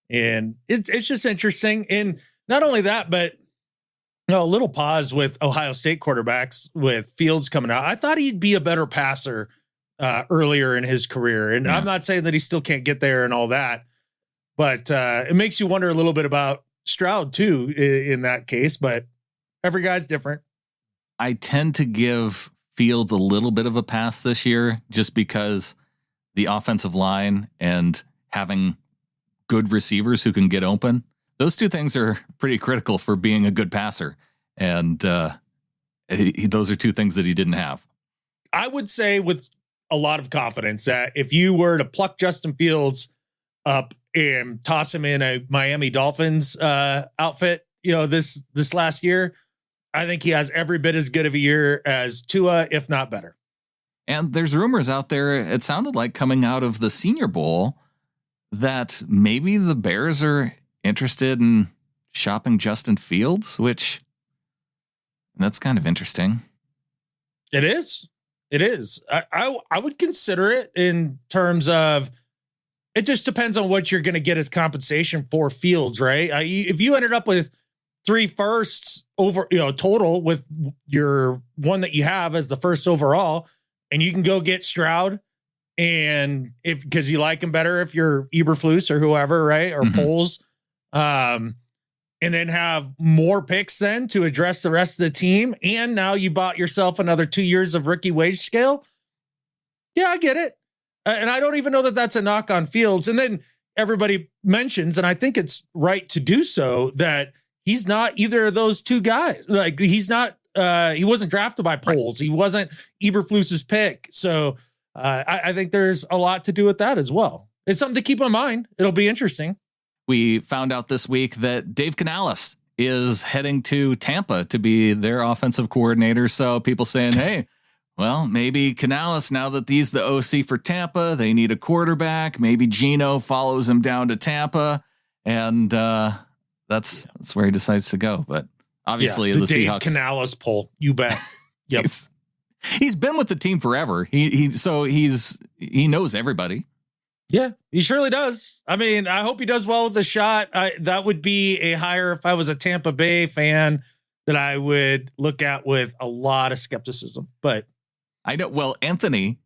B: And it's just interesting. And not only that, but a little pause with Ohio State quarterbacks with Fields coming out. I thought he'd be a better passer earlier in his career. And I'm not saying that he still can't get there and all that, but it makes you wonder a little bit about Stroud too in that case, but every guy's different.
A: I tend to give Fields a little bit of a pass this year just because the offensive line and having good receivers who can get open, those two things are pretty critical for being a good passer. And those are two things that he didn't have.
B: I would say with a lot of confidence that if you were to pluck Justin Fields up and toss him in a Miami Dolphins outfit, this last year, I think he has every bit as good of a year as Tua, if not better.
A: And there's rumors out there, it sounded like coming out of the Senior Bowl, that maybe the Bears are interested in shopping Justin Fields, which that's kind of interesting.
B: It is. It is. I would consider it in terms of, it just depends on what you're going to get as compensation for Fields, right? If you ended up with 3 firsts over, total with your one that you have as the first overall, and you can go get Stroud, and because you like him better if you're Eberflus or whoever, right? Or Poles, and then have more picks then to address the rest of the team. And now you bought yourself another 2 years of rookie wage scale. Yeah, I get it. And I don't even know that that's a knock on Fields. And then everybody mentions, and I think it's right to do so, that he's not either of those two guys. Like he's not, he wasn't drafted by Poles. He wasn't Eberflus's pick. So I think there's a lot to do with that as well. It's something to keep in mind. It'll be interesting.
A: We found out this week that Dave Canales is heading to Tampa to be their offensive coordinator. So people saying, hey, well, maybe Canales, now that he's the OC for Tampa, they need a quarterback. Maybe Geno follows him down to Tampa. And that's where he decides to go. But obviously the
B: Dave
A: Seahawks.
B: Canales poll, you bet. Yep.
A: He's been with the team forever. He knows everybody.
B: Yeah, he surely does. I mean, I hope he does well with the shot. That would be a hire if I was a Tampa Bay fan that I would look at with a lot of skepticism. But
A: I know. Well, Anthony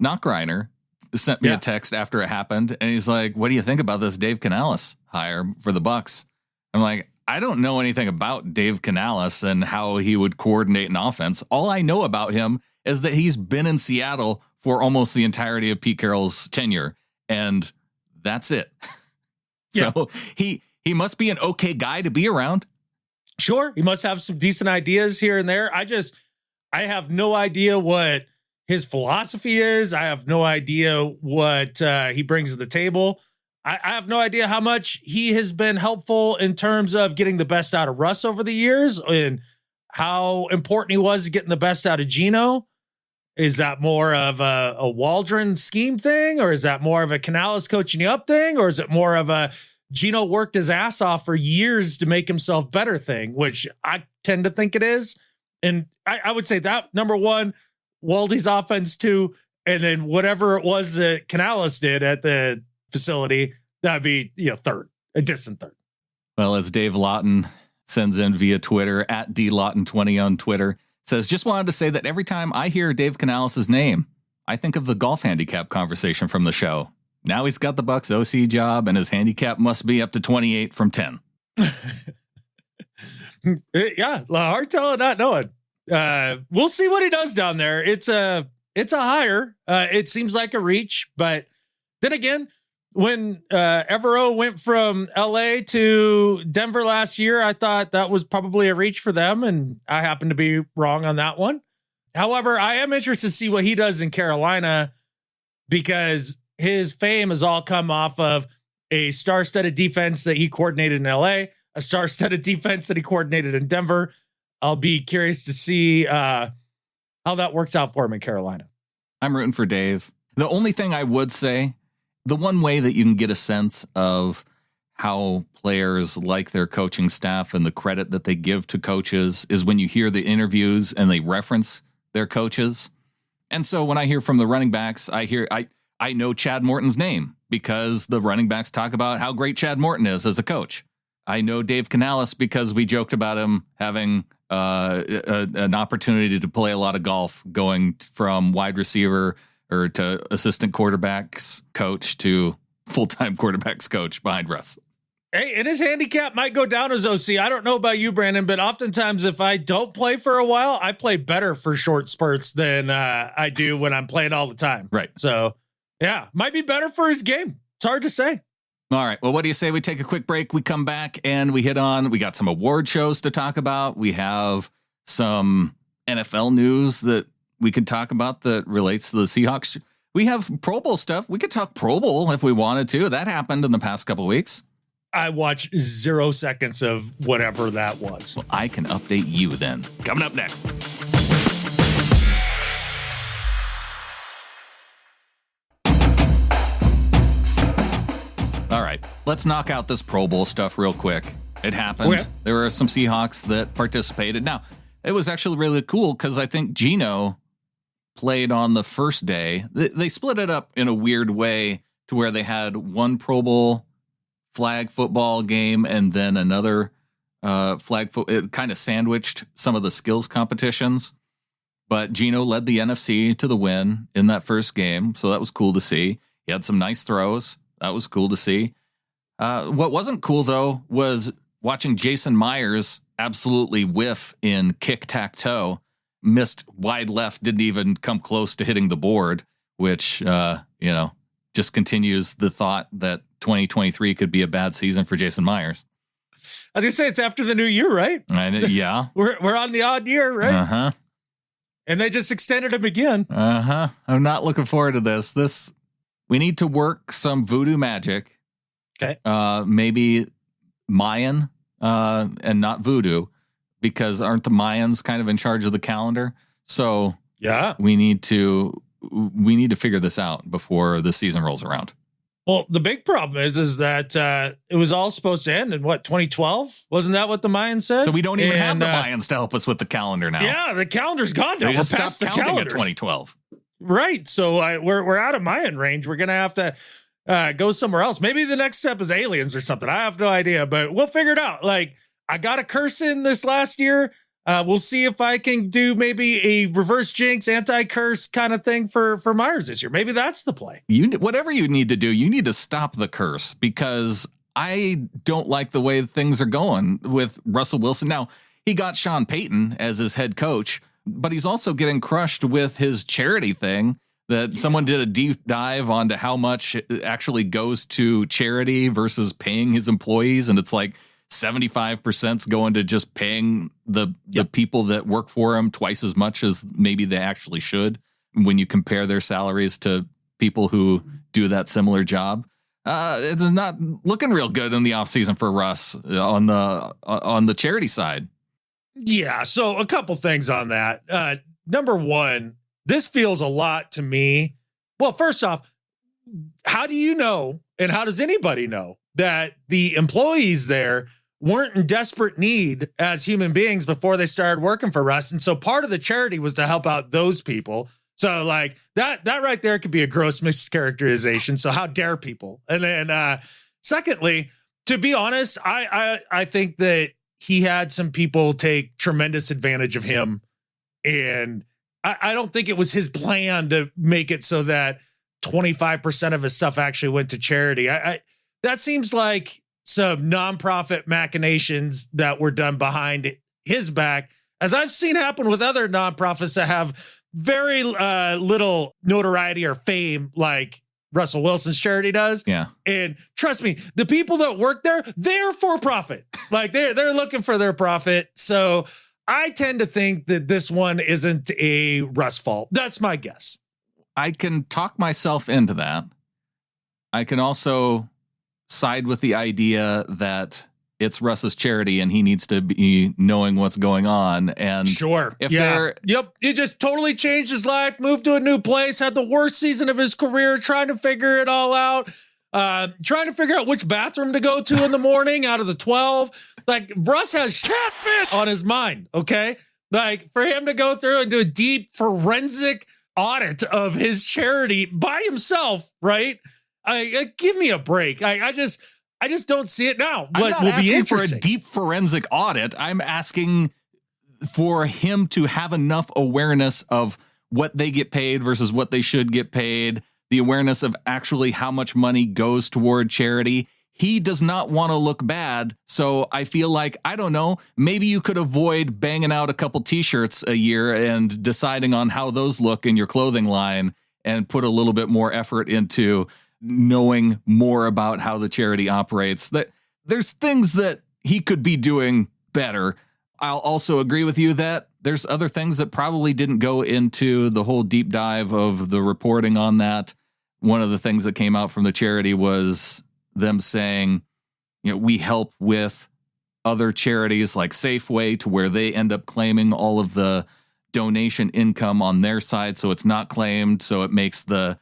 A: Knockreiner sent me a text after it happened, and he's like, "What do you think about this Dave Canales hire for the Bucs?" I'm like, I don't know anything about Dave Canales and how he would coordinate an offense. All I know about him is that he's been in Seattle for almost the entirety of Pete Carroll's tenure. And that's it. So he must be an okay guy to be around.
B: Sure. He must have some decent ideas here and there. I have no idea what his philosophy is. I have no idea what he brings to the table. I have no idea how much he has been helpful in terms of getting the best out of Russ over the years and how important he was getting the best out of Geno. Is that more of a Waldron scheme thing, or is that more of a Canales coaching you up thing, or is it more of a Geno worked his ass off for years to make himself better thing, which I tend to think it is. And I would say that number one, Waldy's offense too, and then whatever it was that Canales did at the facility, that'd be third, a distant third.
A: Well, as Dave Lawton sends in via Twitter at DLawton20 on Twitter, says, just wanted to say that every time I hear Dave Canales' name, I think of the golf handicap conversation from the show. Now he's got the Bucs OC job, and his handicap must be up to 28 from 10.
B: Yeah, hard telling, not knowing. We'll see what he does down there. It's a hire. It seems like a reach, but then again, when Evero went from LA to Denver last year, I thought that was probably a reach for them, and I happen to be wrong on that one. However, I am interested to see what he does in Carolina, because his fame has all come off of a star-studded defense that he coordinated in LA, a star-studded defense that he coordinated in Denver. I'll be curious to see how that works out for him in Carolina.
A: I'm rooting for Dave. The only thing I would say, the one way that you can get a sense of how players like their coaching staff and the credit that they give to coaches is when you hear the interviews and they reference their coaches. And so when I hear from the running backs, I know Chad Morton's name because the running backs talk about how great Chad Morton is as a coach. I know Dave Canales because we joked about him having an opportunity to play a lot of golf, going from wide receiver or to assistant quarterbacks coach to full-time quarterbacks coach behind Russ.
B: Hey, and his handicap might go down as OC. I don't know about you, Brandon, but oftentimes if I don't play for a while, I play better for short spurts than I do when I'm playing all the time.
A: Right.
B: So, yeah, might be better for his game. It's hard to say.
A: All right. Well, what do you say we take a quick break? We come back and we got some award shows to talk about. We have some NFL news that we could talk about that relates to the Seahawks. We have Pro Bowl stuff. We could talk Pro Bowl if we wanted to. That happened in the past couple of weeks.
B: I watched 0 seconds of whatever that was.
A: Well, I can update you then. Coming up next. All right, let's knock out this Pro Bowl stuff real quick. It happened.
B: Okay.
A: There were some Seahawks that participated. Now, it was actually really cool because I think Geno played on the first day. They split it up in a weird way to where they had one Pro Bowl flag football game and then another it kind of sandwiched some of the skills competitions. But Geno led the NFC to the win in that first game, so that was cool to see. He had some nice throws. That was cool to see. What wasn't cool, though, was watching Jason Myers absolutely whiff in kick-tack-toe. Missed wide left, didn't even come close to hitting the board, which, just continues the thought that 2023 could be a bad season for Jason Myers.
B: I was going to say, it's after the new year, right?
A: Yeah.
B: We're on the odd year, right?
A: Uh-huh.
B: And they just extended him again.
A: Uh-huh. I'm not looking forward to this. We need to work some voodoo magic.
B: Okay.
A: Maybe Mayan and not voodoo, because aren't the Mayans kind of in charge of the calendar? So
B: yeah,
A: we need to figure this out before the season rolls around.
B: Well, the big problem is that it was all supposed to end in 2012? Wasn't that what the Mayans said?
A: So we don't even have the Mayans to help us with the calendar now.
B: Yeah, the calendar's gone now.
A: They just
B: We're past
A: stopped
B: the
A: counting
B: calendars.
A: at 2012.
B: Right. So we're out of Mayan range. We're gonna have to go somewhere else. Maybe the next step is aliens or something. I have no idea, but we'll figure it out. Like, I got a curse in this last year. We'll see if I can do maybe a reverse jinx, anti-curse kind of thing for Myers this year. Maybe that's the play.
A: Whatever you need to do, you need to stop the curse, because I don't like the way things are going with Russell Wilson. Now, he got Sean Payton as his head coach, but he's also getting crushed with his charity thing. That someone did a deep dive onto how much actually goes to charity versus paying his employees. And it's like 75% going to just paying the people that work for him twice as much as maybe they actually should when you compare their salaries to people who do that similar job. It's not looking real good in the offseason for Russ on the charity side.
B: Yeah. So a couple things on that. Number one, this feels a lot to me. Well, first off, how do you know, and how does anybody know that the employees there weren't in desperate need as human beings before they started working for Russ? And so part of the charity was to help out those people. So like that right there could be a gross mischaracterization. So how dare people? And then secondly, to be honest, I think that he had some people take tremendous advantage of him. And I don't think it was his plan to make it so that 25% of his stuff actually went to charity. That seems like some nonprofit machinations that were done behind his back, as I've seen happen with other nonprofits that have very little notoriety or fame, like Russell Wilson's charity does.
A: Yeah.
B: And trust me, the people that work there, they're for profit. Like they're looking for their profit. So I tend to think that this one isn't a Russ fault. That's my guess.
A: I can talk myself into that. I can also side with the idea that it's Russ's charity and he needs to be knowing what's going on. And
B: sure.
A: If
B: he just totally changed his life, moved to a new place, had the worst season of his career, trying to figure it all out, trying to figure out which bathroom to go to in the morning out of the 12. Like Russ has catfish on his mind. Okay. Like for him to go through and do a deep forensic audit of his charity by himself. Right. Give me a break. I just don't see it now.
A: I'm
B: What
A: not
B: will be
A: asking for a
B: interesting?
A: deep forensic audit. I'm asking for him to have enough awareness of what they get paid versus what they should get paid, the awareness of actually how much money goes toward charity. He does not want to look bad. So I feel like, I don't know, maybe you could avoid banging out a couple t-shirts a year and deciding on how those look in your clothing line and put a little bit more effort into knowing more about how the charity operates. That there's things that he could be doing better. I'll also agree with you that there's other things that probably didn't go into the whole deep dive of the reporting on that. One of the things that came out from the charity was them saying, we help with other charities like Safeway to where they end up claiming all of the donation income on their side. So it's not claimed. So it makes the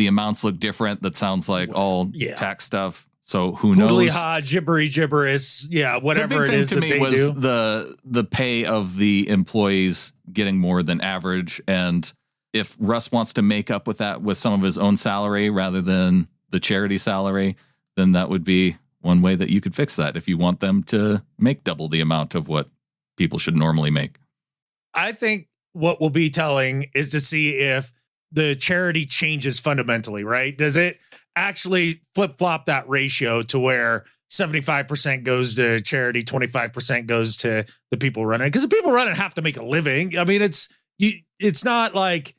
A: amounts look different. That sounds like all tax stuff. So who knows?
B: Hoodly-ha, gibberish. Yeah, whatever it is
A: to
B: that
A: me
B: they
A: was
B: do.
A: the pay of the employees getting more than average. And if Russ wants to make up with that with some of his own salary rather than the charity salary, then that would be one way that you could fix that if you want them to make double the amount of what people should normally make.
B: I think what will be telling is to see if the charity changes fundamentally, right? Does it actually flip-flop that ratio to where 75% goes to charity, 25% goes to the people running? Because the people running have to make a living. I mean, it's not like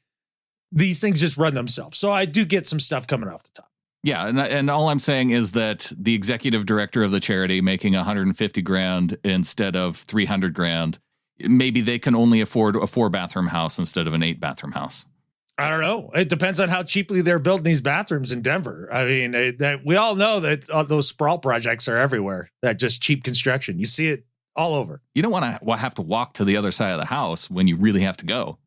B: these things just run themselves. So I do get some stuff coming off the top.
A: Yeah, and all I'm saying is that the executive director of the charity making $150,000 instead of $300,000, maybe they can only afford a 4-bathroom house instead of an 8-bathroom house.
B: I don't know. It depends on how cheaply they're building these bathrooms in Denver. I mean, that we all know that those sprawl projects are everywhere. That just cheap construction. You see it all over.
A: You don't want to have to walk to the other side of the house when you really have to go.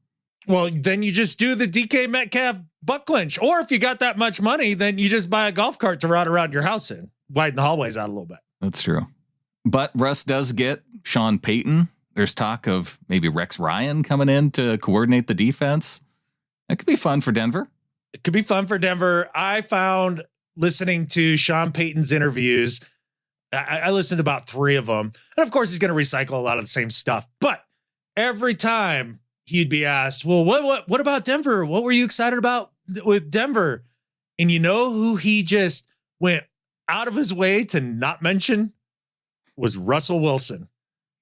B: Well, then you just do the DK Metcalf butt clinch. Or if you got that much money, then you just buy a golf cart to ride around your house in. Widen the hallways out a little bit.
A: That's true. But Russ does get Sean Payton. There's talk of maybe Rex Ryan coming in to coordinate the defense. That could be fun for Denver.
B: It could be fun for Denver. I found listening to Sean Payton's interviews, I listened to about 3 of them. And of course, he's going to recycle a lot of the same stuff. But every time he'd be asked, well, what about Denver? What were you excited about with Denver? And you know who he just went out of his way to not mention was Russell Wilson.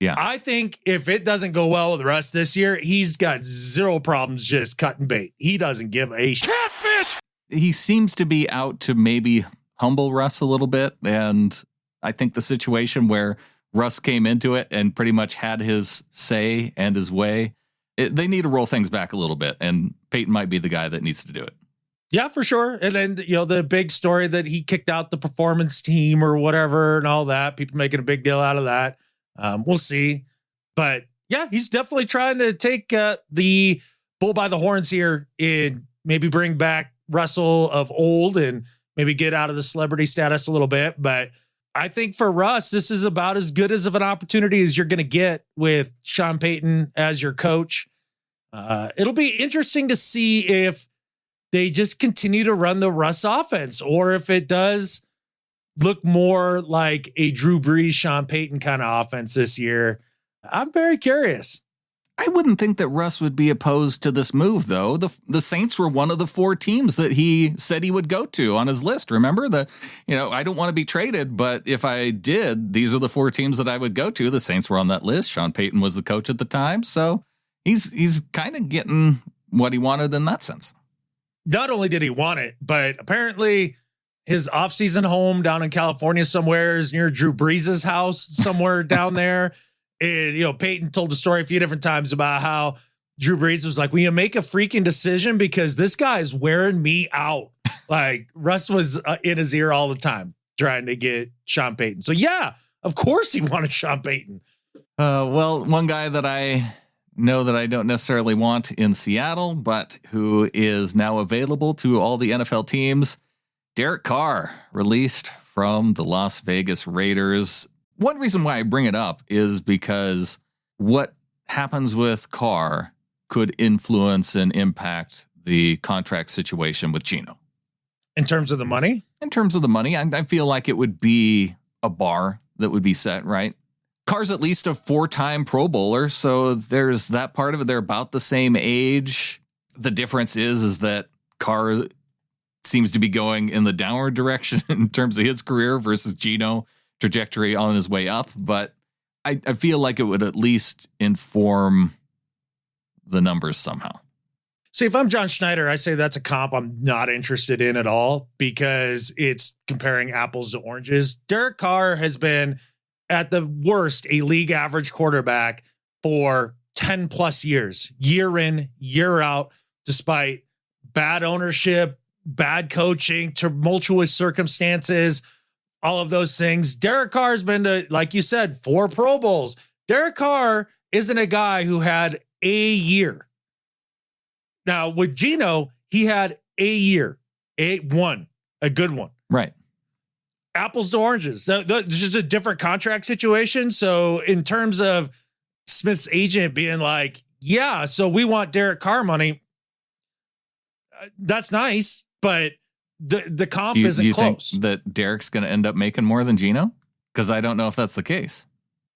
A: Yeah.
B: I think if it doesn't go well with Russ this year, he's got 0 problems just cutting bait. He doesn't give a catfish.
A: He seems to be out to maybe humble Russ a little bit. And I think the situation where Russ came into it and pretty much had his say and his way, they need to roll things back a little bit. And Peyton might be the guy that needs to do it.
B: Yeah, for sure. And then, the big story that he kicked out the performance team or whatever and all that, people making a big deal out of that. We'll see. But yeah, he's definitely trying to take the bull by the horns here and maybe bring back Russell of old and maybe get out of the celebrity status a little bit. But I think for Russ, this is about as good as of an opportunity as you're going to get with Sean Payton as your coach. It'll be interesting to see if they just continue to run the Russ offense or if it does look more like a Drew Brees, Sean Payton kind of offense this year. I'm very curious.
A: I wouldn't think that Russ would be opposed to this move, though. The Saints were one of the 4 teams that he said he would go to on his list. Remember, I don't want to be traded, but if I did, these are the 4 teams that I would go to. The Saints were on that list. Sean Payton was the coach at the time. So he's kind of getting what he wanted in that sense.
B: Not only did he want it, but apparently his offseason home down in California somewhere is near Drew Brees' house somewhere down there. And, Peyton told the story a few different times about how Drew Brees was like, will you make a freaking decision? Because this guy is wearing me out. Like Russ was in his ear all the time trying to get Sean Payton. So yeah, of course he wanted Sean Payton.
A: Well, one guy that I know that I don't necessarily want in Seattle, but who is now available to all the NFL teams, Derek Carr, released from the Las Vegas Raiders. One reason why I bring it up is because what happens with Carr could influence and impact the contract situation with Geno.
B: In terms of the money?
A: In terms of the money, I feel like it would be a bar that would be set, right? Carr's at least a 4-time Pro Bowler, so there's that part of it. They're about the same age. The difference is that Carr seems to be going in the downward direction in terms of his career versus Geno trajectory on his way up, but I feel like it would at least inform the numbers somehow.
B: See, if I'm John Schneider, I say that's a comp I'm not interested in at all because it's comparing apples to oranges. Derek Carr has been at the worst a league average quarterback for 10 plus years, year in, year out, despite bad ownership, bad coaching, tumultuous circumstances, all of those things. Derek Carr has been to, like you said, 4 Pro Bowls. Derek Carr isn't a guy who had a year. Now with Geno, he had a year, a good one.
A: Right.
B: Apples to oranges. So this is a different contract situation. So in terms of Smith's agent being like, yeah, so we want Derek Carr money. That's nice, but the comp isn't
A: do you
B: close.
A: Think that Derek's going to end up making more than Geno? Because I don't know if that's the case.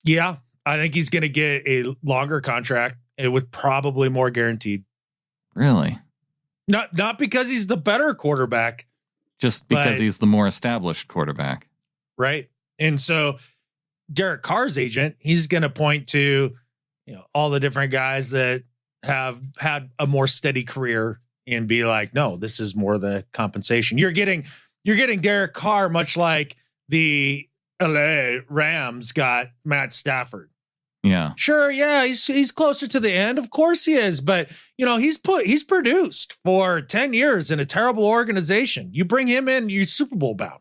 B: Yeah, I think he's going to get a longer contract with probably more guaranteed.
A: Really?
B: Not because he's the better quarterback.
A: Just because he's the more established quarterback.
B: Right. And so Derek Carr's agent, he's going to point to, all the different guys that have had a more steady career and be like, no, this is more the compensation. You're getting Derek Carr, much like the LA Rams got Matt Stafford.
A: Yeah.
B: Sure. Yeah. He's closer to the end. Of course he is. But he's produced for 10 years in a terrible organization. You bring him in, you're Super Bowl bound.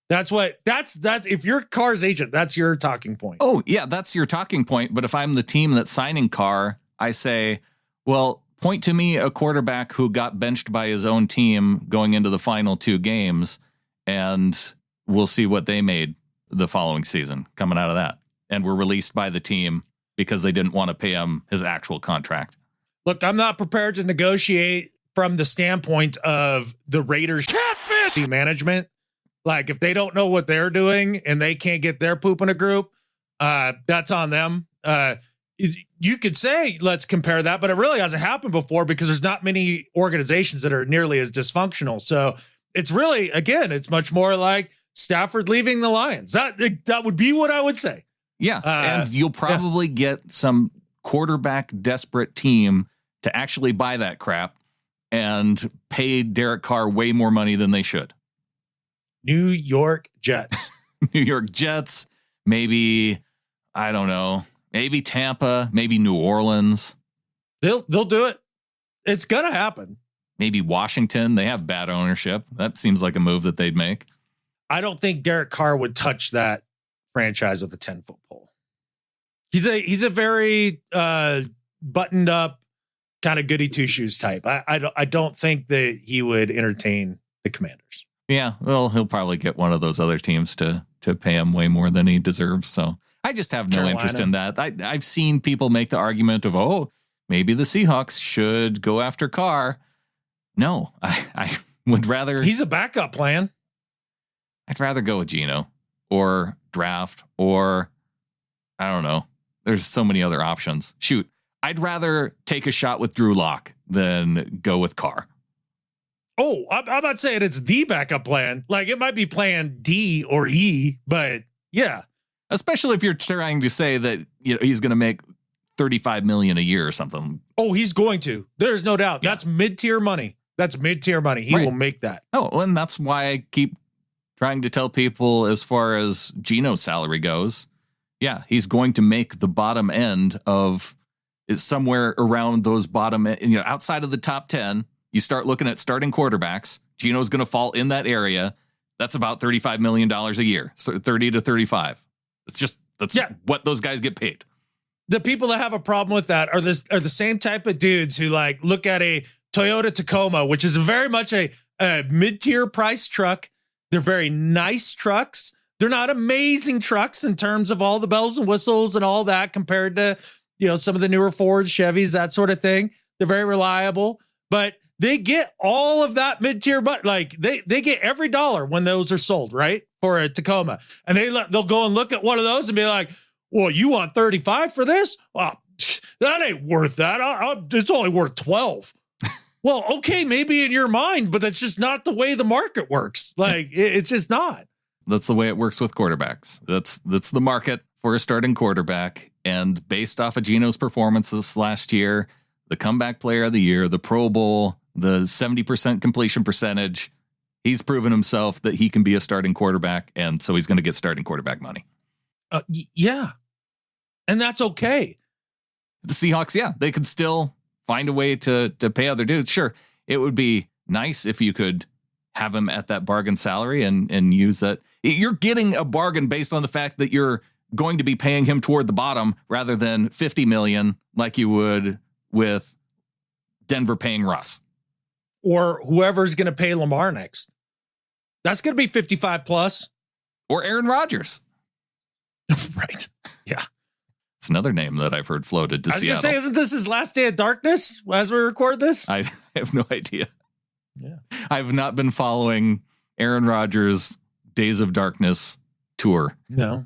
B: That's if you're Carr's agent, that's your talking point.
A: Oh yeah. That's your talking point. But if I'm the team that's signing Carr, I say, well, point to me a quarterback who got benched by his own team going into the final 2 games, and we'll see what they made the following season coming out of that. And were released by the team because they didn't want to pay him his actual contract.
B: Look, I'm not prepared to negotiate from the standpoint of the Raiders catfish management. Like if they don't know what they're doing and they can't get their poop in a group, that's on them. You could say, let's compare that, but it really hasn't happened before because there's not many organizations that are nearly as dysfunctional. So it's really, again, it's much more like Stafford leaving the Lions. That would be what I would say.
A: Yeah, and you'll probably get some quarterback desperate team to actually buy that crap and pay Derek Carr way more money than they should.
B: New York Jets.
A: New York Jets, maybe, I don't know, maybe Tampa, maybe New Orleans.
B: They'll do it. It's going to happen.
A: Maybe Washington. They have bad ownership. That seems like a move that they'd make.
B: I don't think Derek Carr would touch that franchise with a 10-foot pole. He's a very buttoned up kind of goody two shoes type. I don't think that he would entertain the Commanders.
A: Yeah, well, he'll probably get one of those other teams to pay him way more than he deserves. So I just have no interest in that. I've seen people make the argument of, maybe the Seahawks should go after Carr. No, I would rather.
B: He's a backup plan.
A: I'd rather go with Geno or draft, or I don't know. There's so many other options. Shoot, I'd rather take a shot with Drew Lock than go with Carr.
B: Oh, I'm not saying it's the backup plan. Like, it might be plan D or E, but yeah.
A: Especially if you're trying to say that, you know, he's going to make $35 million a year or something.
B: Oh, he's going to. There's no doubt. Yeah. That's mid-tier money. He will make that.
A: Oh, and that's why I keep trying to tell people, as far as Geno's salary goes, yeah, he's going to make the bottom end of is somewhere around those bottom, you know, outside of the top 10. You start looking at starting quarterbacks. Geno's going to fall in that area. That's about $35 million a year. So 30 to 35. That's what those guys get paid.
B: The people that have a problem with that are the same type of dudes who like look at a Toyota Tacoma, which is very much a mid-tier price truck. They're very nice trucks. They're not amazing trucks in terms of all the bells and whistles and all that compared to, you know, some of the newer Fords, Chevys, that sort of thing. They're very reliable, but they get all of that mid-tier, but like they get every dollar when those are sold, right? For a Tacoma. And they'll go and look at one of those and be like, well, you want 35 for this? Well, that ain't worth that. It's only worth 12. Well, okay, maybe in your mind, but that's just not the way the market works. Like, it's just not.
A: That's the way it works with quarterbacks. That's the market for a starting quarterback. And based off of Geno's performances last year, the comeback player of the year, the Pro Bowl, the 70% completion percentage, he's proven himself that he can be a starting quarterback. And so he's going to get starting quarterback money.
B: Yeah. And that's okay.
A: The Seahawks, yeah, they could still find a way to pay other dudes. Sure, it would be nice if you could have him at that bargain salary and use that. You're getting a bargain based on the fact that you're going to be paying him toward the bottom rather than $50 million like you would with Denver paying Russ.
B: Or whoever's going to pay Lamar next. That's going to be 55 plus.
A: Or Aaron Rodgers.
B: Right. Yeah.
A: It's another name that I've heard floated to Seattle.
B: I was going to say, isn't this his last day of darkness as we record this?
A: I have no idea.
B: Yeah.
A: I've not been following Aaron Rodgers' Days of Darkness tour.
B: No.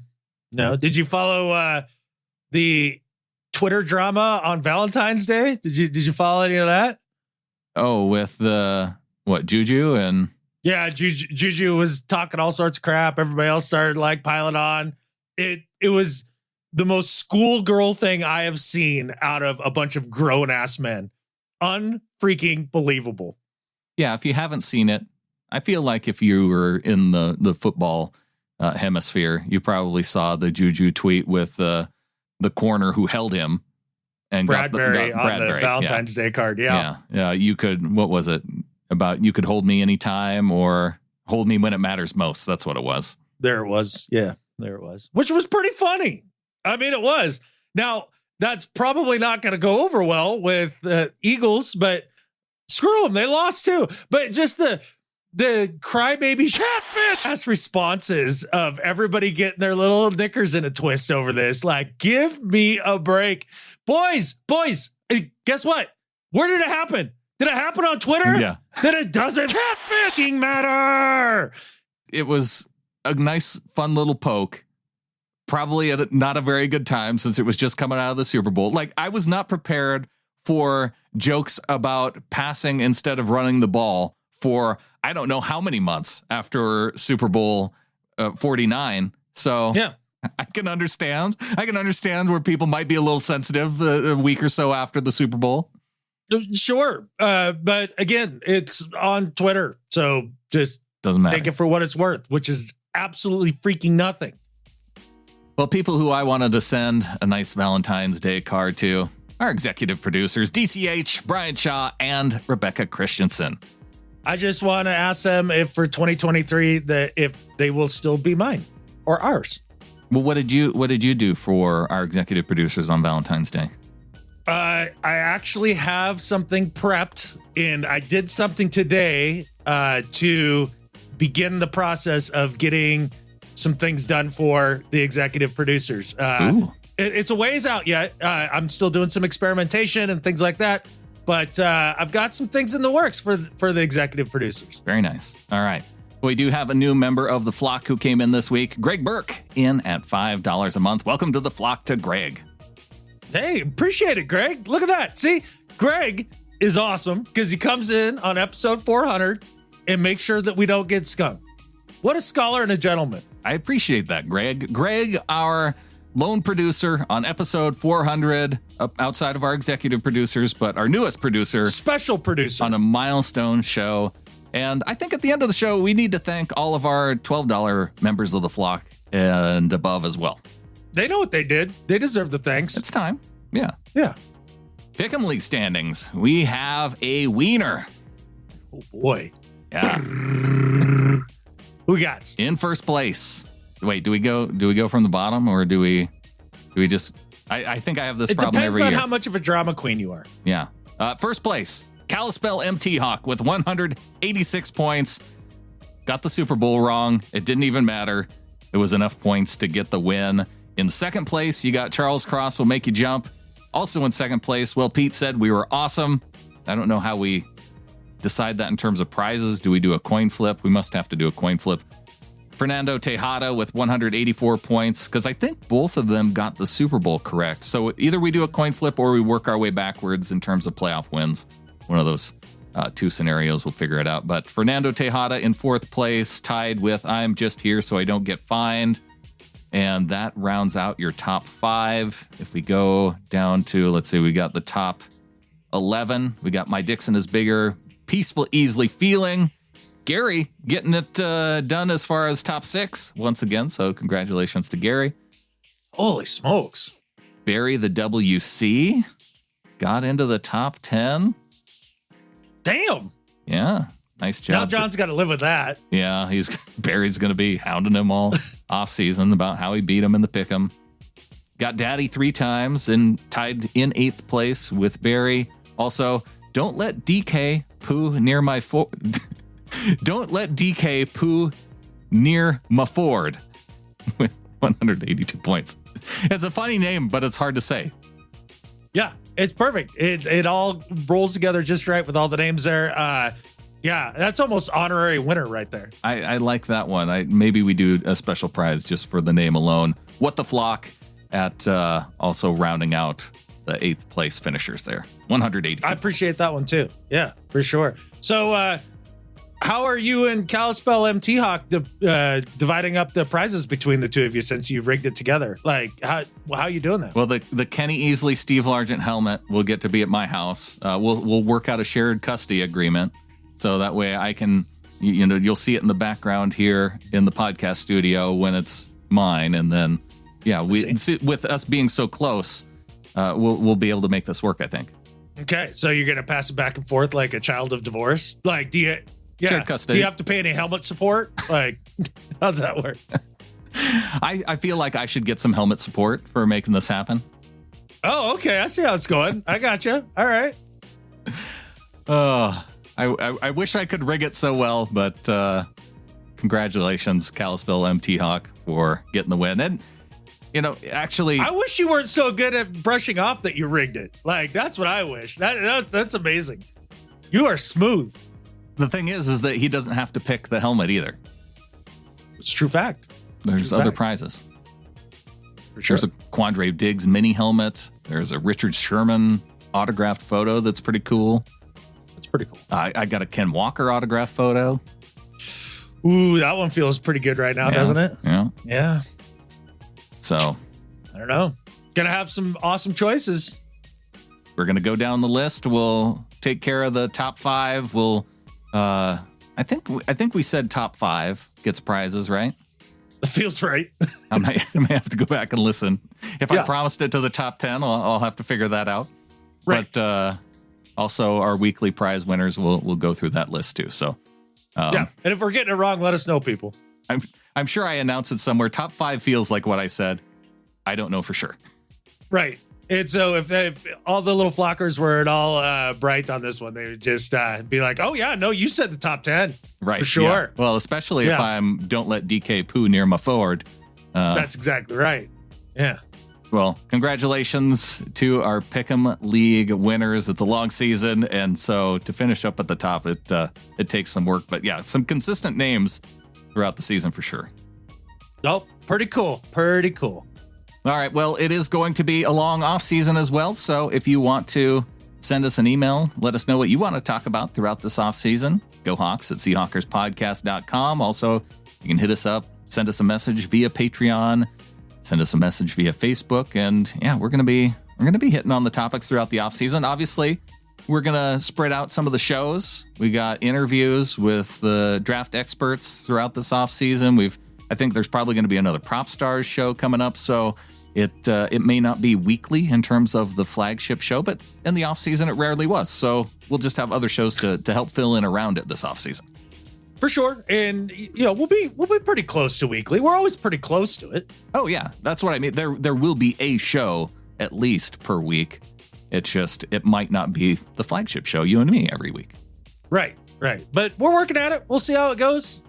B: Did you follow the Twitter drama on Valentine's Day? Did you follow any of that?
A: Oh, with Juju and
B: yeah, Juju was talking all sorts of crap. Everybody else started like piling on. It was the most schoolgirl thing I have seen out of a bunch of grown ass men. Unfreaking believable.
A: Yeah, if you haven't seen it, I feel like if you were in the football hemisphere, you probably saw the Juju tweet with the corner who held him and
B: Bradbury
A: got
B: on the Valentine's Day card. Yeah.
A: You could. What was it about? You could hold me anytime or hold me when it matters most. That's what it was.
B: There it was. Yeah, there it was. Which was pretty funny. I mean, it was. Now that's probably not going to go over well with Eagles, but screw them. They lost too. But just the crybaby catfish responses of everybody getting their little knickers in a twist over this. Like, give me a break. Boys, guess what? Where did it happen? Did it happen on Twitter?
A: Yeah.
B: Then it doesn't catfishing matter.
A: It was a nice, fun little poke. Probably at not a very good time since it was just coming out of the Super Bowl. Like, I was not prepared for jokes about passing instead of running the ball for I don't know how many months after Super Bowl 49. So
B: yeah,
A: I can understand where people might be a little sensitive a week or so after the Super Bowl.
B: Sure. But again, it's on Twitter. So just
A: doesn't matter.
B: Take it for what it's worth, which is absolutely freaking nothing.
A: Well, people who I wanted to send a nice Valentine's Day card to are executive producers, DCH, Brian Shaw, and Rebecca Christensen.
B: I just want to ask them if for 2023 if they will still be mine or ours.
A: Well, what did you do for our executive producers on Valentine's Day?
B: I actually have something prepped, and I did something today to begin the process of getting some things done for the executive producers. It's a ways out yet. I'm still doing some experimentation and things like that. But I've got some things in the works for the executive producers.
A: Very nice. All right. We do have a new member of the flock who came in this week. Greg Burke in at $5 a month. Welcome to the flock to Greg.
B: Hey, appreciate it, Greg. Look at that. See, Greg is awesome because he comes in on episode 400 and makes sure that we don't get skunked. What a scholar and a gentleman.
A: I appreciate that, Greg. Greg, our lone producer on episode 400, outside of our executive producers, but our newest producer.
B: Special producer.
A: On a milestone show. And I think at the end of the show, we need to thank all of our $12 members of the flock and above as well.
B: They know what they did. They deserve the thanks.
A: It's time. Yeah.
B: Yeah.
A: Pick'em League standings. We have a wiener.
B: Oh, boy.
A: Yeah.
B: Who got?
A: In first place. Wait, do we go from the bottom or do we just, I think I have this problem every year.
B: It depends on how much of a drama queen you are.
A: Yeah. First place, Kalispell MT Hawk with 186 points. Got the Super Bowl wrong. It didn't even matter. It was enough points to get the win. In second place, you got Charles Cross Will Make You Jump. Also in second place, well, Pete said we were awesome. I don't know how we decide that in terms of prizes. Do we do a coin flip? We must have to do a coin flip. Fernando Tejada with 184 points, because I think both of them got the Super Bowl correct. So either we do a coin flip or we work our way backwards in terms of playoff wins. One of those two scenarios, we'll figure it out. But Fernando Tejada in fourth place, tied with I'm Just Here So I Don't Get Fined. And that rounds out your top 5. If we go down to, let's see, we got the top 11. We got My Dixon Is Bigger, Peaceful Easily Feeling. Gary getting it done as far as top 6 once again. So congratulations to Gary.
B: Holy smokes.
A: Barry the WC got into the top 10.
B: Damn.
A: Yeah. Nice job.
B: Now John's got to live with that.
A: Yeah, Barry's going to be hounding him all off season about how he beat him in the pick'em. Got Daddy 3 times and tied in 8th place with Barry. Also, don't let DK poo near my don't let DK poo near my Ford with 182 points. It's a funny name, but it's hard to say.
B: Yeah, it's perfect. It all rolls together just right with all the names there. Yeah, that's almost honorary winner right there.
A: I like that one. Maybe we do a special prize just for the name alone. What the Flock at also rounding out the 8th place finishers there. 180.
B: I appreciate that one too. Yeah, for sure. So how are you and Kalispell MT Hawk dividing up the prizes between the two of you since you rigged it together? Like how are you doing that?
A: Well, the Kenny Easley Steve Largent helmet will get to be at my house. We'll work out a shared custody agreement. So that way I can, you'll see it in the background here in the podcast studio when it's mine. And then, yeah, with us being so close, we'll be able to make this work, I think.
B: Okay. So you're going to pass it back and forth like a child of divorce? Like,
A: shared custody.
B: Do you have to pay any helmet support? Like, how's that work?
A: I feel like I should get some helmet support for making this happen.
B: Oh, okay. I see how it's going. I got you. All right.
A: I wish I could rig it so well, but congratulations, Kalispell MT Hawk, for getting the win. And, actually,
B: I wish you weren't so good at brushing off that you rigged it. Like, that's what I wish. That's amazing. You are smooth.
A: The thing is that he doesn't have to pick the helmet either.
B: It's a true fact.
A: There's other prizes.
B: For sure.
A: There's a Quandre Diggs mini helmet. There's a Richard Sherman autographed photo that's pretty cool.
B: Pretty cool.
A: I got a Ken Walker autograph photo.
B: Ooh, that one feels pretty good right now, doesn't it?
A: Yeah. So,
B: I don't know. Gonna have some awesome choices.
A: We're gonna go down the list. We'll take care of the top 5. We'll, I think we said top 5 gets prizes, right?
B: It feels right.
A: I may have to go back and listen. If I promised it to the top 10, I'll have to figure that out.
B: Right.
A: But also, our weekly prize winners, we'll go through that list too. So,
B: and if we're getting it wrong, let us know, people.
A: I'm sure I announced it somewhere. Top 5 feels like what I said. I don't know for sure.
B: Right. And so if all the little flockers were at all bright on this one, they would just be like, "Oh yeah, no, you said the top 10,
A: right?
B: For sure."
A: Yeah. Well, especially if I'm don't let DK poo near my Ford.
B: That's exactly right. Yeah.
A: Well, congratulations to our Pick'em League winners. It's a long season, and so to finish up at the top, it takes some work. But yeah, some consistent names throughout the season for sure.
B: Oh, pretty cool. Pretty cool.
A: All right. Well, it is going to be a long off season as well. So if you want to send us an email, let us know what you want to talk about throughout this off season. Go Hawks at Seahawkerspodcast.com. Also, you can hit us up, send us a message via Patreon, send us a message via Facebook. And yeah, we're going to be hitting on the topics throughout the off season. Obviously, we're going to spread out some of the shows. We got interviews with the draft experts throughout this off season. I think there's probably going to be another Prop Stars show coming up. So it may not be weekly in terms of the flagship show, but in the off season, it rarely was. So we'll just have other shows to help fill in around it this off season.
B: For sure. And, we'll be pretty close to weekly. We're always pretty close to it.
A: Oh, yeah. That's what I mean. There will be a show at least per week. It might not be the flagship show, you and me, every week.
B: Right. But we're working at it. We'll see how it goes.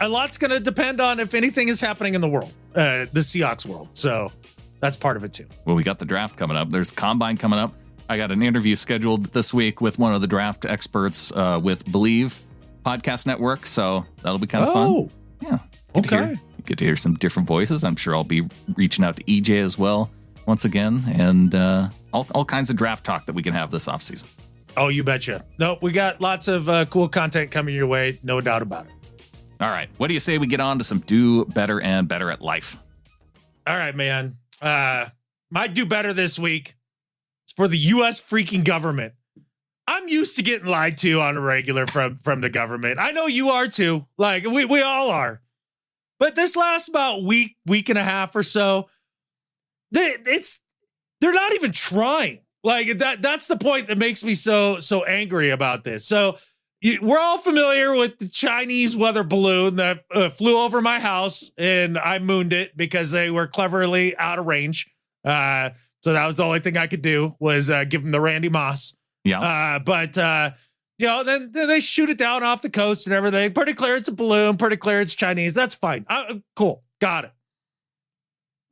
B: A lot's going to depend on if anything is happening in the world, the Seahawks world. So that's part of it too.
A: Well, we got the draft coming up. There's Combine coming up. I got an interview scheduled this week with one of the draft experts with Believe Podcast Network. So that'll be kind of fun. Yeah. You get to hear some different voices. I'm sure I'll be reaching out to EJ as well once again. And all kinds of draft talk that we can have this offseason.
B: Oh, you betcha. No, we got lots of cool content coming your way. No doubt about it.
A: All right. What do you say we get on to some do better and better at life?
B: All right, man. My do better this week is for the U.S. freaking government. I'm used to getting lied to on a regular from the government. I know you are too. Like we all are. But this last about week and a half or so, they're not even trying. Like that's the point that makes me so angry about this. So we're all familiar with the Chinese weather balloon that flew over my house, and I mooned it because they were cleverly out of range. So that was the only thing I could do was give them the Randy Moss.
A: Yeah.
B: But then they shoot it down off the coast and everything. Pretty clear it's a balloon. Pretty clear it's Chinese. That's fine. Cool. Got it.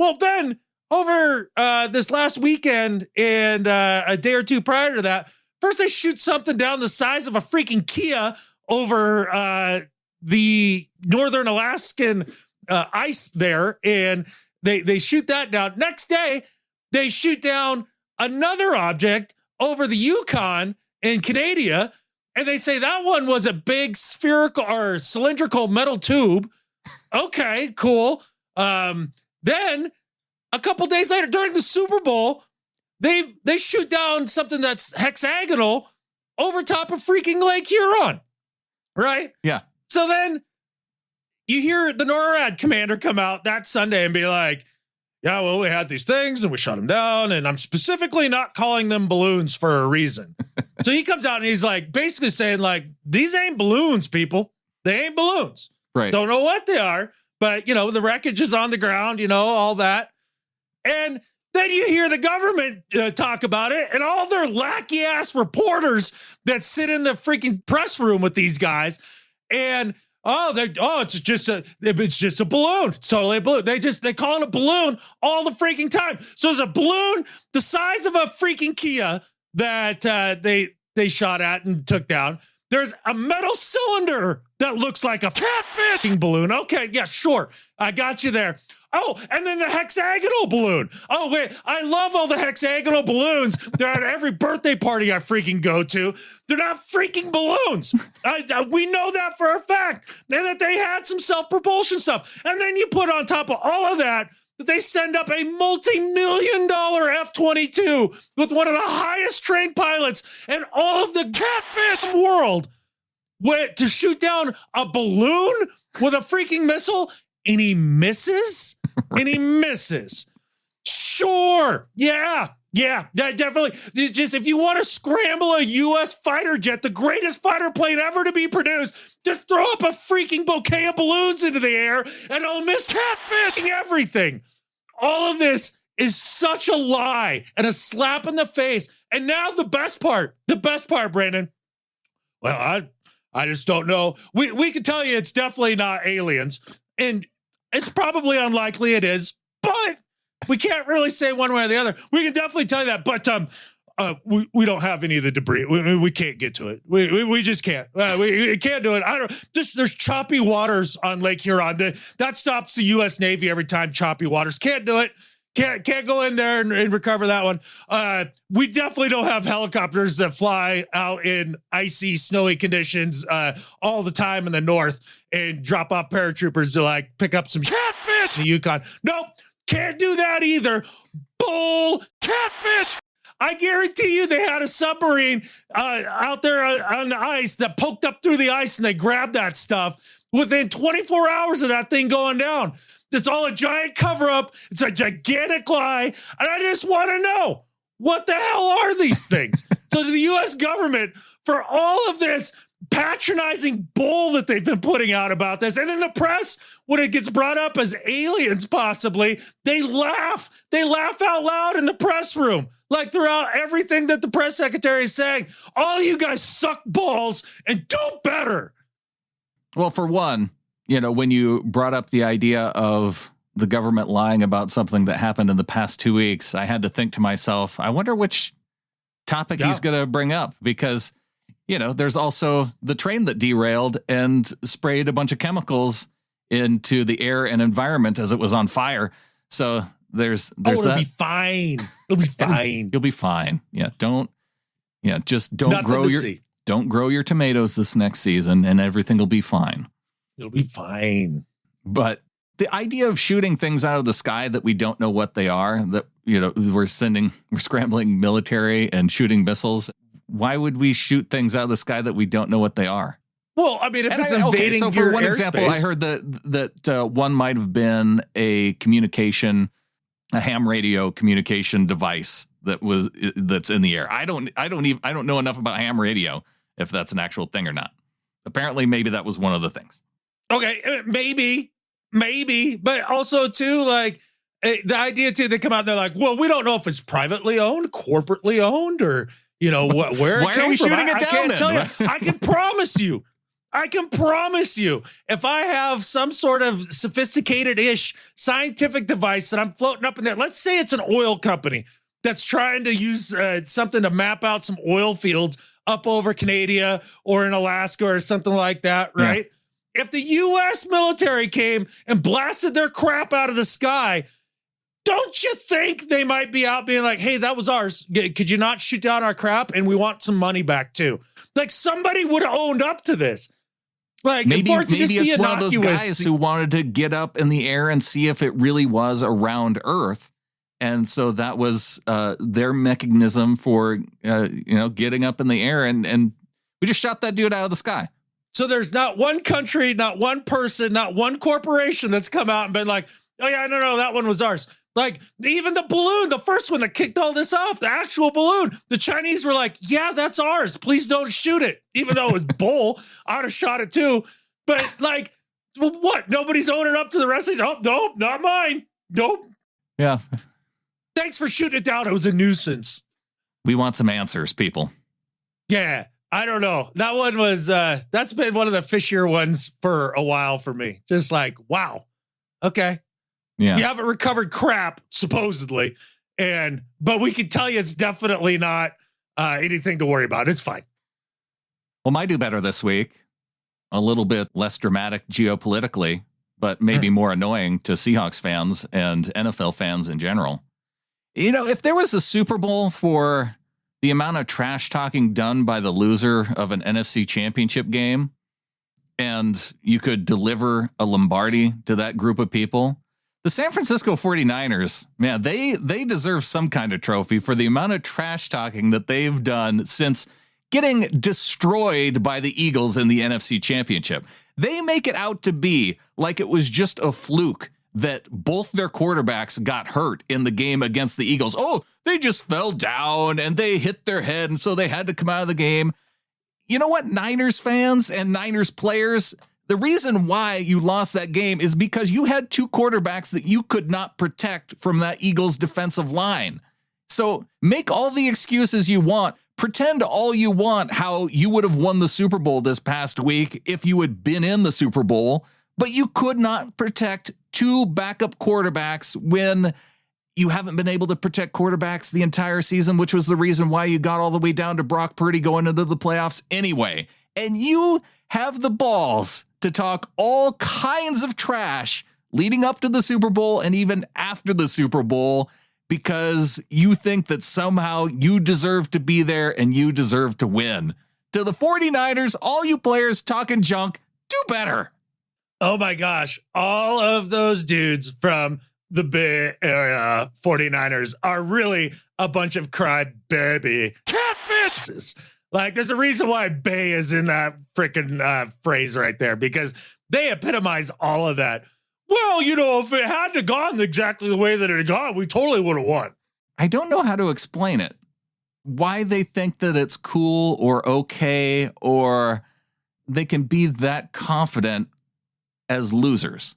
B: Well, then over this last weekend and a day or two prior to that, first they shoot something down the size of a freaking Kia over the northern Alaskan ice there, and they shoot that down. Next day, they shoot down another object over the Yukon in Canada, and they say that one was a big spherical or cylindrical metal tube. Okay, cool. Then a couple days later, during the Super Bowl, they shoot down something that's hexagonal over top of freaking Lake Huron, right?
A: Yeah.
B: So then you hear the NORAD commander come out that Sunday and be like, yeah, well, we had these things and we shut them down, and I'm specifically not calling them balloons for a reason. So he comes out and he's like basically saying like, these ain't balloons, people. They ain't balloons.
A: Right.
B: Don't know what they are, but the wreckage is on the ground, all that. And then you hear the government talk about it, and all their lackey ass reporters that sit in the freaking press room with these guys, and it's just a balloon. It's totally a balloon. They call it a balloon all the freaking time. So it's a balloon the size of a freaking Kia that they shot at and took down. There's a metal cylinder that looks like a catfishing balloon. Okay, yeah, sure. I got you there. Oh, and then the hexagonal balloon. Oh, wait, I love all the hexagonal balloons. They're at every birthday party I freaking go to. They're not freaking balloons. We know that for a fact. And that they had some self-propulsion stuff. And then you put on top of all of that they send up a multi-million-dollar F-22 with one of the highest trained pilots in all of the catfish world to shoot down a balloon with a freaking missile. And he misses? Right. And he misses. Sure. Yeah, definitely. Just if you want to scramble a U.S. fighter jet, the greatest fighter plane ever to be produced, just throw up a freaking bouquet of balloons into the air and it'll miss catfishing everything. All of this is such a lie and a slap in the face. And now the best part, Brandon. Well, I just don't know. We can tell you it's definitely not aliens. And it's probably unlikely it is, but we can't really say one way or the other. We can definitely tell you that, but we don't have any of the debris. We can't get to it. We just can't. We can't do it. There's choppy waters on Lake Huron. That stops the U.S. Navy every time. Choppy waters. Can't do it. Can't go in there and recover that one. We definitely don't have helicopters that fly out in icy, snowy conditions all the time in the north and drop off paratroopers to like pick up some catfish in Yukon. Nope, can't do that either. Bull catfish. I guarantee you they had a submarine out there on the ice that poked up through the ice and they grabbed that stuff within 24 hours of that thing going down. It's all a giant cover up. It's a gigantic lie. And I just want to know, what the hell are these things? So to the U.S. government, for all of this patronizing bull that they've been putting out about this, and then the press, when it gets brought up as aliens possibly, they laugh. They laugh out loud in the press room. Like throughout everything that the press secretary is saying, all you guys suck balls and do better.
A: Well, for one, you know, when you brought up the idea of the government lying about something that happened in the past 2 weeks, I had to think to myself, I wonder which topic he's going to bring up, because, you know, there's also the train that derailed and sprayed a bunch of chemicals into the air and environment as it was on fire. So there's
B: it'll
A: that.
B: Be fine. It'll be fine.
A: You'll be fine. Yeah. Just don't grow your tomatoes this next season and everything will be fine.
B: It'll be fine.
A: But the idea of shooting things out of the sky that we don't know what they are, that, you know, we're scrambling military and shooting missiles. Why would we shoot things out of the sky that we don't know what they are?
B: Well, I mean, if it's invading
A: so for
B: your
A: one
B: airspace,
A: example, I heard that one might have been a ham radio communication device that's in the air. I don't know enough about ham radio if that's an actual thing or not. Apparently, maybe that was one of the things.
B: Okay, maybe, but also too, like the idea too, they come out and they're like, well, we don't know if it's privately owned, corporately owned, or, you know, where
A: Why
B: it came
A: are we
B: from.
A: shooting it down?
B: I can't
A: then?
B: tell you. I can promise you, if I have some sort of sophisticated-ish scientific device that I'm floating up in there, let's say it's an oil company that's trying to use something to map out some oil fields up over Canada or in Alaska or something like that, right? Yeah. If the U.S. military came and blasted their crap out of the sky, don't you think they might be out being like, hey, that was ours. Could you not shoot down our crap? And we want some money back too. Like somebody would have owned up to this. Like
A: maybe it's one of those guys who wanted to get up in the air and see if it really was around Earth. And so that was their mechanism for, getting up in the air. And we just shot that dude out of the sky.
B: So there's not one country, not one person, not one corporation that's come out and been like, oh, yeah, no, that one was ours. Like even the balloon, the first one that kicked all this off, the actual balloon, the Chinese were like, yeah, that's ours. Please don't shoot it. Even though it was bull, I'd have shot it too. But like, what? Nobody's owning up to the rest of these. Oh, no, not mine. Nope.
A: Yeah.
B: Thanks for shooting it down. It was a nuisance.
A: We want some answers, people.
B: Yeah. I don't know. That one was, that's been one of the fishier ones for a while for me. Just like, wow. Okay.
A: Yeah.
B: You haven't recovered crap, supposedly. But we can tell you it's definitely not anything to worry about. It's fine.
A: Well, my do better this week, a little bit less dramatic geopolitically, but maybe more annoying to Seahawks fans and NFL fans in general. You know, if there was a Super Bowl for the amount of trash talking done by the loser of an NFC championship game, and you could deliver a Lombardi to that group of people, the San Francisco 49ers, man, they deserve some kind of trophy for the amount of trash talking that they've done since getting destroyed by the Eagles in the NFC championship. They make it out to be like it was just a fluke that both their quarterbacks got hurt in the game against the Eagles. Oh, they just fell down and they hit their head, and so they had to come out of the game. You know what, Niners fans and Niners players, the reason why you lost that game is because you had two quarterbacks that you could not protect from that Eagles defensive line. So make all the excuses you want. Pretend all you want how you would have won the Super Bowl this past week if you had been in the Super Bowl, but you could not protect two backup quarterbacks when you haven't been able to protect quarterbacks the entire season, which was the reason why you got all the way down to Brock Purdy going into the playoffs anyway. And you have the balls to talk all kinds of trash leading up to the Super Bowl and even after the Super Bowl because you think that somehow you deserve to be there and you deserve to win. To the 49ers, all you players talking junk, do better.
B: Oh my gosh. All of those dudes from the Bay Area 49ers are really a bunch of crybaby catfishes. Like, there's a reason why Bay is in that freaking phrase right there, because they epitomize all of that. Well, you know, if it hadn't gone exactly the way that it had gone, we totally would have won.
A: I don't know how to explain it. Why they think that it's cool or okay, or they can be that confident as losers.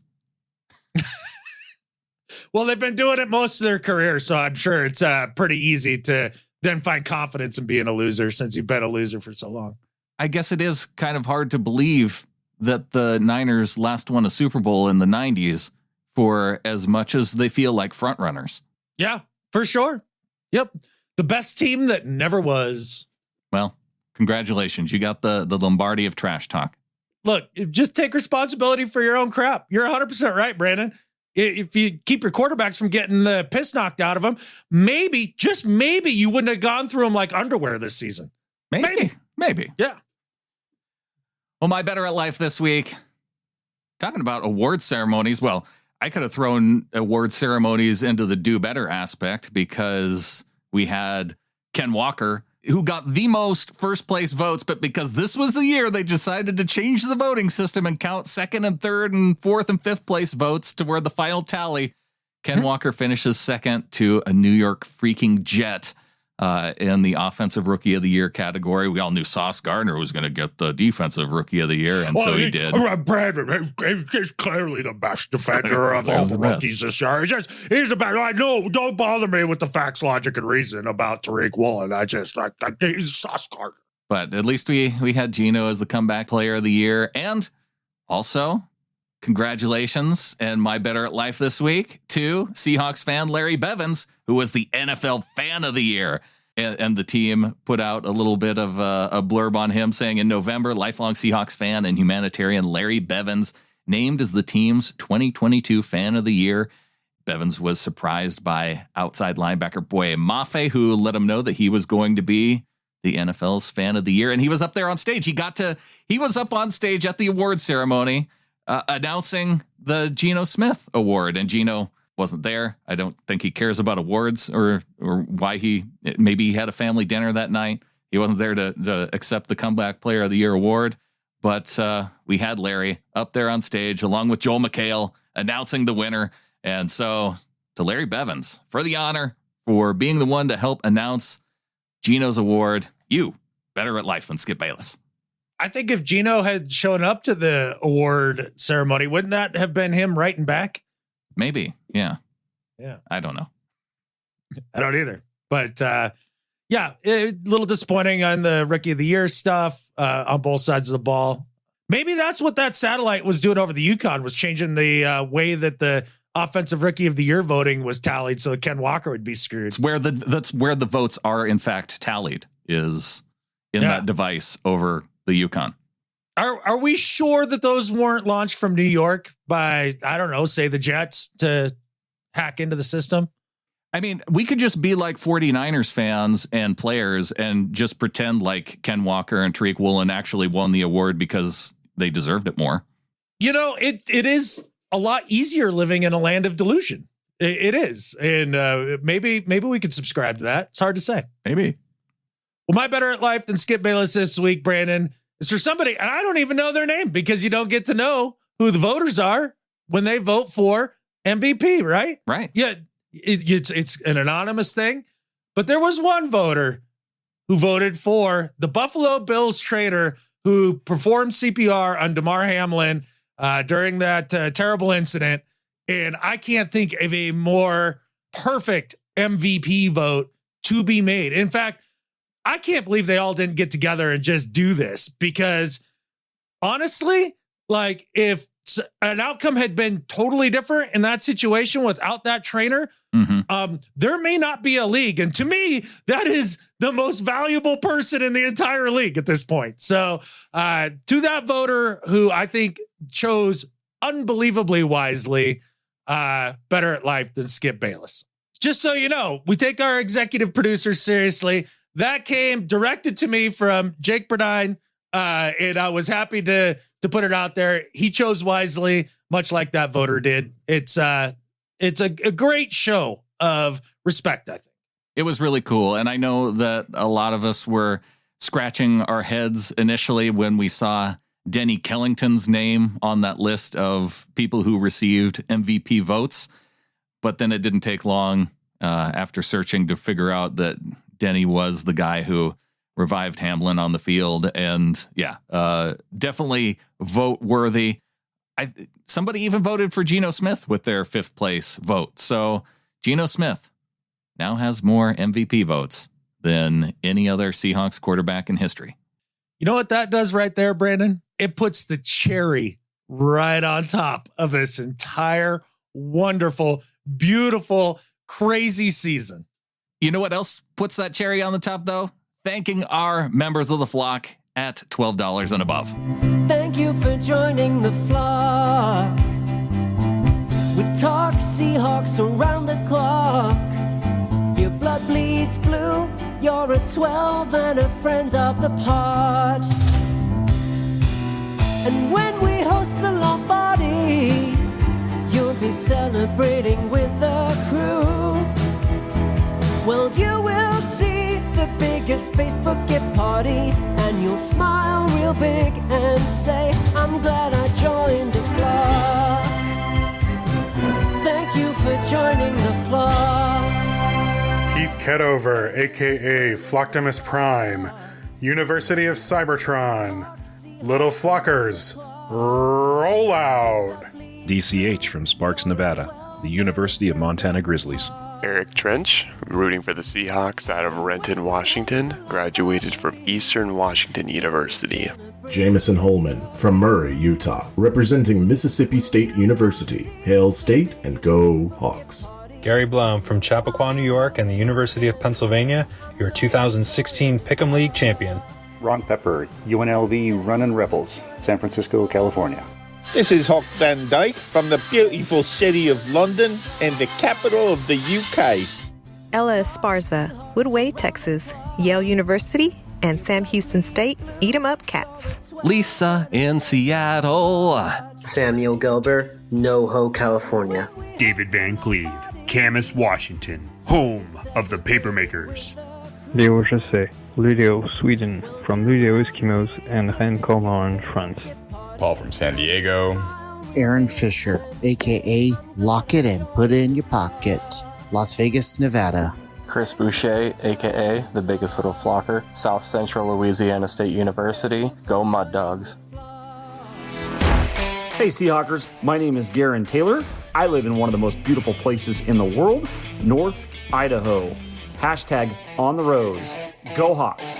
B: Well, they've been doing it most of their career, so I'm sure it's pretty easy to then find confidence in being a loser since you've been a loser for so long.
A: I guess it is kind of hard to believe that the Niners last won a Super Bowl in the 90s for as much as they feel like front runners.
B: Yeah, for sure. Yep. The best team that never was.
A: Well, congratulations. You got the Lombardi of trash talk.
B: Look, just take responsibility for your own crap. You're 100% right, Brandon. If you keep your quarterbacks from getting the piss knocked out of them, maybe, just maybe, you wouldn't have gone through them like underwear this season.
A: Maybe.
B: Yeah.
A: Well, my better at life this week, talking about award ceremonies. Well, I could have thrown award ceremonies into the do better aspect because we had Ken Walker, who got the most first place votes, but because this was the year they decided to change the voting system and count second and third and fourth and fifth place votes to where the final tally, Ken Walker finishes second to a New York freaking Jet in the offensive rookie of the year category. We all knew Sauce Gardner was going to get the defensive rookie of the year, and so he did.
B: Brandon, he's clearly the best defender of all the rookies this year. He's the best. I know. Don't bother me with the facts, logic, and reason about Tariq Woolen. He's Sauce Gardner.
A: But at least we had Geno as the comeback player of the year, and also congratulations and my better at life this week to Seahawks fan Larry Bevins, who was the NFL fan of the year. And the team put out a little bit of a blurb on him saying in November, lifelong Seahawks fan and humanitarian Larry Bevins named as the team's 2022 fan of the year. Bevins was surprised by outside linebacker Boye Mafe, who let him know that he was going to be the NFL's fan of the year. And he was up there on stage. He was up on stage at the award ceremony announcing the Geno Smith award, and Geno wasn't there. I don't think he cares about awards or why maybe he had a family dinner that night. He wasn't there to accept the comeback player of the year award, but we had Larry up there on stage along with Joel McHale announcing the winner. And so to Larry Bevins for the honor for being the one to help announce Geno's award, you better at life than Skip Bayless.
B: I think if Geno had shown up to the award ceremony, wouldn't that have been him writing back?
A: Maybe. Yeah. I don't know.
B: I don't either. But a little disappointing on the rookie of the year stuff on both sides of the ball. Maybe that's what that satellite was doing over the Yukon, was changing the way that the offensive rookie of the year voting was tallied so Ken Walker would be screwed.
A: That's where the votes are in fact tallied, is in that device over the Yukon.
B: Are we sure that those weren't launched from New York by, I don't know, say the Jets to hack into the system?
A: I mean, we could just be like 49ers fans and players and just pretend like Ken Walker and Tariq Woolen actually won the award because they deserved it more. You know,
B: it is a lot easier living in a land of delusion. It is. And maybe we could subscribe to that. It's hard to say.
A: Maybe.
B: Well, my better at life than Skip Bayless this week, Brandon, is for somebody, and I don't even know their name because you don't get to know who the voters are when they vote for MVP, right?
A: Right.
B: Yeah. It's an anonymous thing, but there was one voter who voted for the Buffalo Bills trainer who performed CPR on Damar Hamlin during that terrible incident. And I can't think of a more perfect MVP vote to be made. In fact, I can't believe they all didn't get together and just do this, because honestly, like, if an outcome had been totally different in that situation without that trainer, there may not be a league. And to me, that is the most valuable person in the entire league at this point. So to that voter who I think chose unbelievably wisely better at life than Skip Bayless. Just so you know, we take our executive producers seriously. That came directed to me from Jake Burdine, and I was happy to put it out there. He chose wisely, much like that voter did. It's a great show of respect, I think.
A: It was really cool. And I know that a lot of us were scratching our heads initially when we saw Denny Kellington's name on that list of people who received MVP votes. But then it didn't take long after searching to figure out that Denny was the guy who revived Hamlin on the field. And definitely vote worthy. Somebody even voted for Geno Smith with their 5th place vote. So Geno Smith now has more MVP votes than any other Seahawks quarterback in history.
B: You know what that does right there, Brandon? It puts the cherry right on top of this entire wonderful, beautiful, crazy season.
A: You know what else puts that cherry on the top, though? Thanking our members of the flock at $12 and above.
E: Thank you for joining the flock. We talk Seahawks around the clock. Your blood bleeds blue. You're a 12 and a friend of the pod. And when we host the Lombardi, you'll be celebrating with the crew. Well, you will see the biggest Facebook gift party, and you'll smile real big and say, I'm glad I joined the flock. Thank you for joining the flock.
F: Keith Ketover, a.k.a. Flocktimus Prime, University of Cybertron, Little Flockers, roll out.
G: DCH from Sparks, Nevada, the University of Montana Grizzlies.
H: Eric Trench, rooting for the Seahawks out of Renton, Washington, graduated from Eastern Washington University.
I: Jameson Holman from Murray, Utah, representing Mississippi State University. Hail State and go Hawks.
J: Gary Blum from Chappaqua, New York, and the University of Pennsylvania, your 2016 Pick'em League champion.
K: Ron Pepper, UNLV Runnin' Rebels, San Francisco, California.
L: This is Hawk Van Dyke from the beautiful city of London and the capital of the UK.
M: Ella Esparza, Woodway, Texas, Yale University, and Sam Houston State, Eat 'em Up Cats.
N: Lisa in Seattle.
O: Samuel Gelber, NoHo, California.
P: David Van Cleve, Camas, Washington, home of the Papermakers.
Q: Leo Jesse, Luleå, Sweden, from Luleå Eskimos and Rennes, France.
R: Paul from San Diego.
S: Aaron Fisher, a.k.a. Lock It and Put It in Your Pocket, Las Vegas, Nevada.
T: Chris Boucher, a.k.a. the biggest little flocker, South Central Louisiana State University. Go Mud Dogs.
U: Hey Seahawkers, my name is Garen Taylor. I live in one of the most beautiful places in the world, North Idaho. Hashtag on the roads. Go Hawks.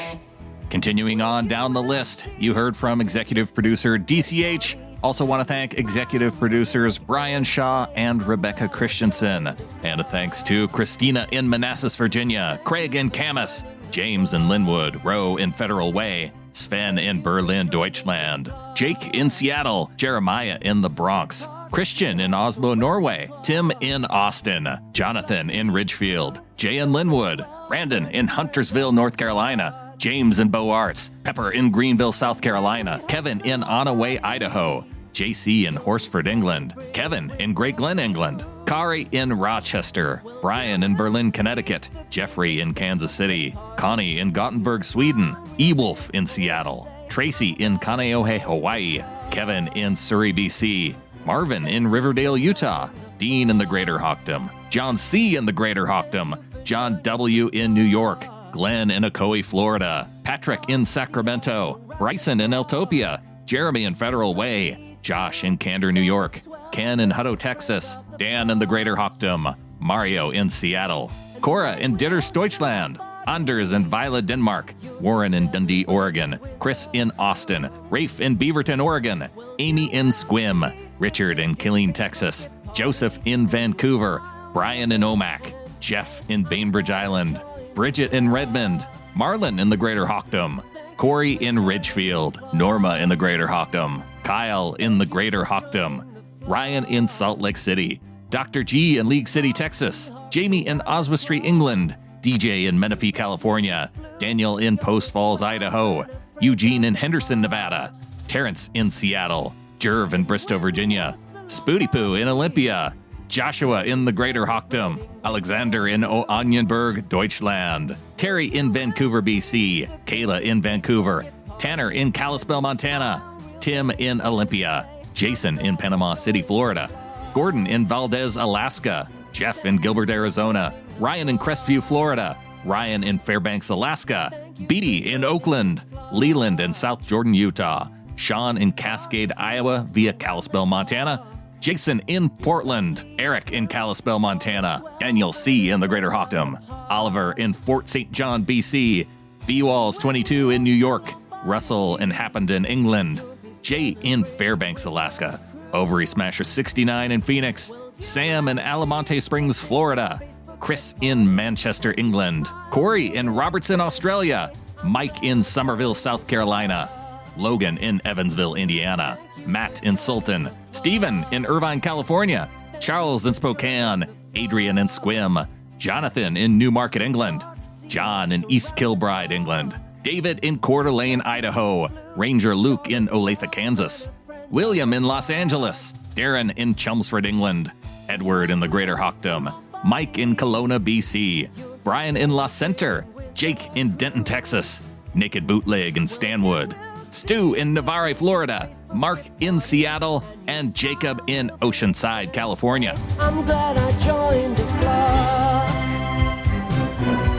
A: Continuing on down the list, you heard from executive producer DCH. Also want to thank executive producers Brian Shaw and Rebecca Christensen. And a thanks to Christina in Manassas, Virginia, Craig in Camas, James in Linwood, Roe in Federal Way, Sven in Berlin, Deutschland, Jake in Seattle, Jeremiah in the Bronx, Christian in Oslo, Norway, Tim in Austin, Jonathan in Ridgefield, Jay in Linwood, Brandon in Huntersville, North Carolina, James in Beaux Arts, Pepper in Greenville, South Carolina, Kevin in Onaway, Idaho, JC in Horsford, England, Kevin in Great Glen, England, Kari in Rochester, Brian in Berlin, Connecticut, Jeffrey in Kansas City, Connie in Gothenburg, Sweden, Ewolf in Seattle, Tracy in Kaneohe, Hawaii, Kevin in Surrey, BC, Marvin in Riverdale, Utah, Dean in the Greater Hawkdom, John C. in the Greater Hawkdom, John W. in New York, Glenn in Ocoee, Florida, Patrick in Sacramento, Bryson in Eltopia, Jeremy in Federal Way, Josh in Candor, New York, Ken in Hutto, Texas, Dan in the Greater Hawkdom, Mario in Seattle, Cora in Ditters, Deutschland, Anders in Vila, Denmark, Warren in Dundee, Oregon, Chris in Austin, Rafe in Beaverton, Oregon, Amy in Squim, Richard in Killeen, Texas, Joseph in Vancouver, Brian in Omak, Jeff in Bainbridge Island, Bridget in Redmond, Marlon in the Greater Hawkdom, Corey in Ridgefield, Norma in the Greater Hawkdom, Kyle in the Greater Hawkdom, Ryan in Salt Lake City, Dr. G in League City, Texas, Jamie in Oswestry, Street, England, DJ in Menifee, California, Daniel in Post Falls, Idaho, Eugene in Henderson, Nevada, Terrence in Seattle, Jerv in Bristow, Virginia, Spooty Poo in Olympia, Joshua in the Greater Hockdom, Alexander in Onienburg, Deutschland, Terry in Vancouver, BC, Kayla in Vancouver, Tanner in Kalispell, Montana, Tim in Olympia, Jason in Panama City, Florida, Gordon in Valdez, Alaska, Jeff in Gilbert, Arizona, Ryan in Crestview, Florida, Ryan in Fairbanks, Alaska, Beatty in Oakland, Leland in South Jordan, Utah, Sean in Cascade, Iowa via Kalispell, Montana, Jason in Portland, Eric in Kalispell, Montana, Daniel C. in the Greater Hockdom, Oliver in Fort St. John, BC, B-Walls 22 in New York, Russell in Happenden, England, Jay in Fairbanks, Alaska, Ovary Smasher 69 in Phoenix, Sam in Alamonte Springs, Florida, Chris in Manchester, England, Corey in Robertson, Australia, Mike in Somerville, South Carolina, Logan in Evansville, Indiana, Matt in Sultan, Stephen in Irvine, California, Charles in Spokane, Adrian in Squim, Jonathan in Newmarket, England, John in East Kilbride, England, David in Coeur d'Alene, Idaho, Ranger Luke in Olathe, Kansas, William in Los Angeles, Darren in Chelmsford, England, Edward in the Greater Hockdom, Mike in Kelowna, BC, Brian in La Center, Jake in Denton, Texas, Naked Bootleg in Stanwood, Stu in Navarre, Florida, Mark in Seattle, and Jacob in Oceanside, California.
E: I'm glad I joined the flock.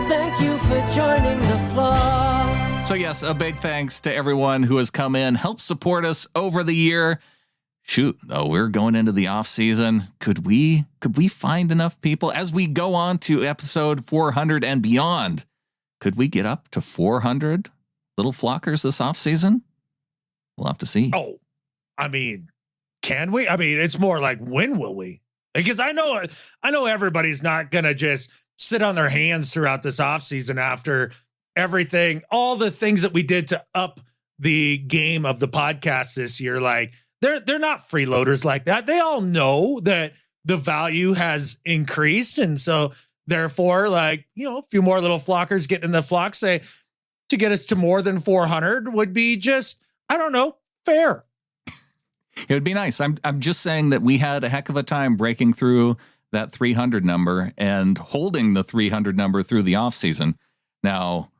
E: Thank you for joining the flock.
A: So yes, a big thanks to everyone who has come in, helped support us over the year. Shoot, though, we're going into the off season. Could we find enough people as we go on to episode 400 and beyond? Could we get up to 400 little flockers this off season? We'll have to see.
B: Oh, I mean, can we? I mean, it's more like, when will we? Because I know everybody's not going to just sit on their hands throughout this off season after everything, all the things that we did to up the game of the podcast this year. Like, they're not freeloaders like that. They all know that the value has increased. And so therefore, like, you know, a few more little flockers getting in the flock, say, to get us to more than 400 would be just, I don't know, fair.
A: It would be nice. I'm just saying that we had a heck of a time breaking through that 300 number and holding the 300 number through the off season. Now,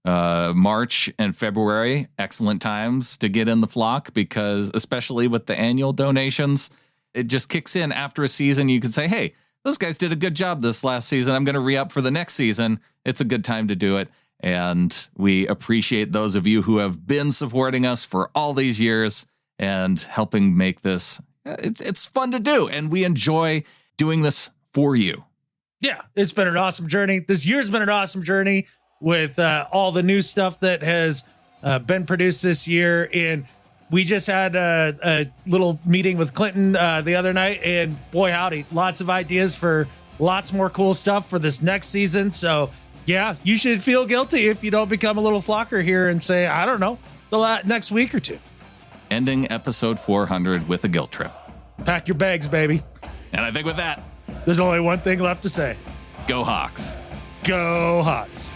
A: March and February, excellent times to get in the flock, because especially with the annual donations, it just kicks in after a season. You can say, hey, those guys did a good job this last season. I'm going to re-up for the next season. It's a good time to do it. And we appreciate those of you who have been supporting us for all these years and helping make this. It's fun to do, and we enjoy doing this for you.
B: Yeah, it's been an awesome journey. This year's been an awesome journey with all the new stuff that has been produced this year. And we just had a little meeting with Clinton the other night, and boy, howdy, lots of ideas for lots more cool stuff for this next season. So yeah, you should feel guilty if you don't become a little flocker here and say, I don't know, the next week or two.
A: Ending episode 400 with a guilt trip.
B: Pack your bags, baby.
A: And I think with that,
B: there's only one thing left to say.
A: Go Hawks.
B: Go Hawks.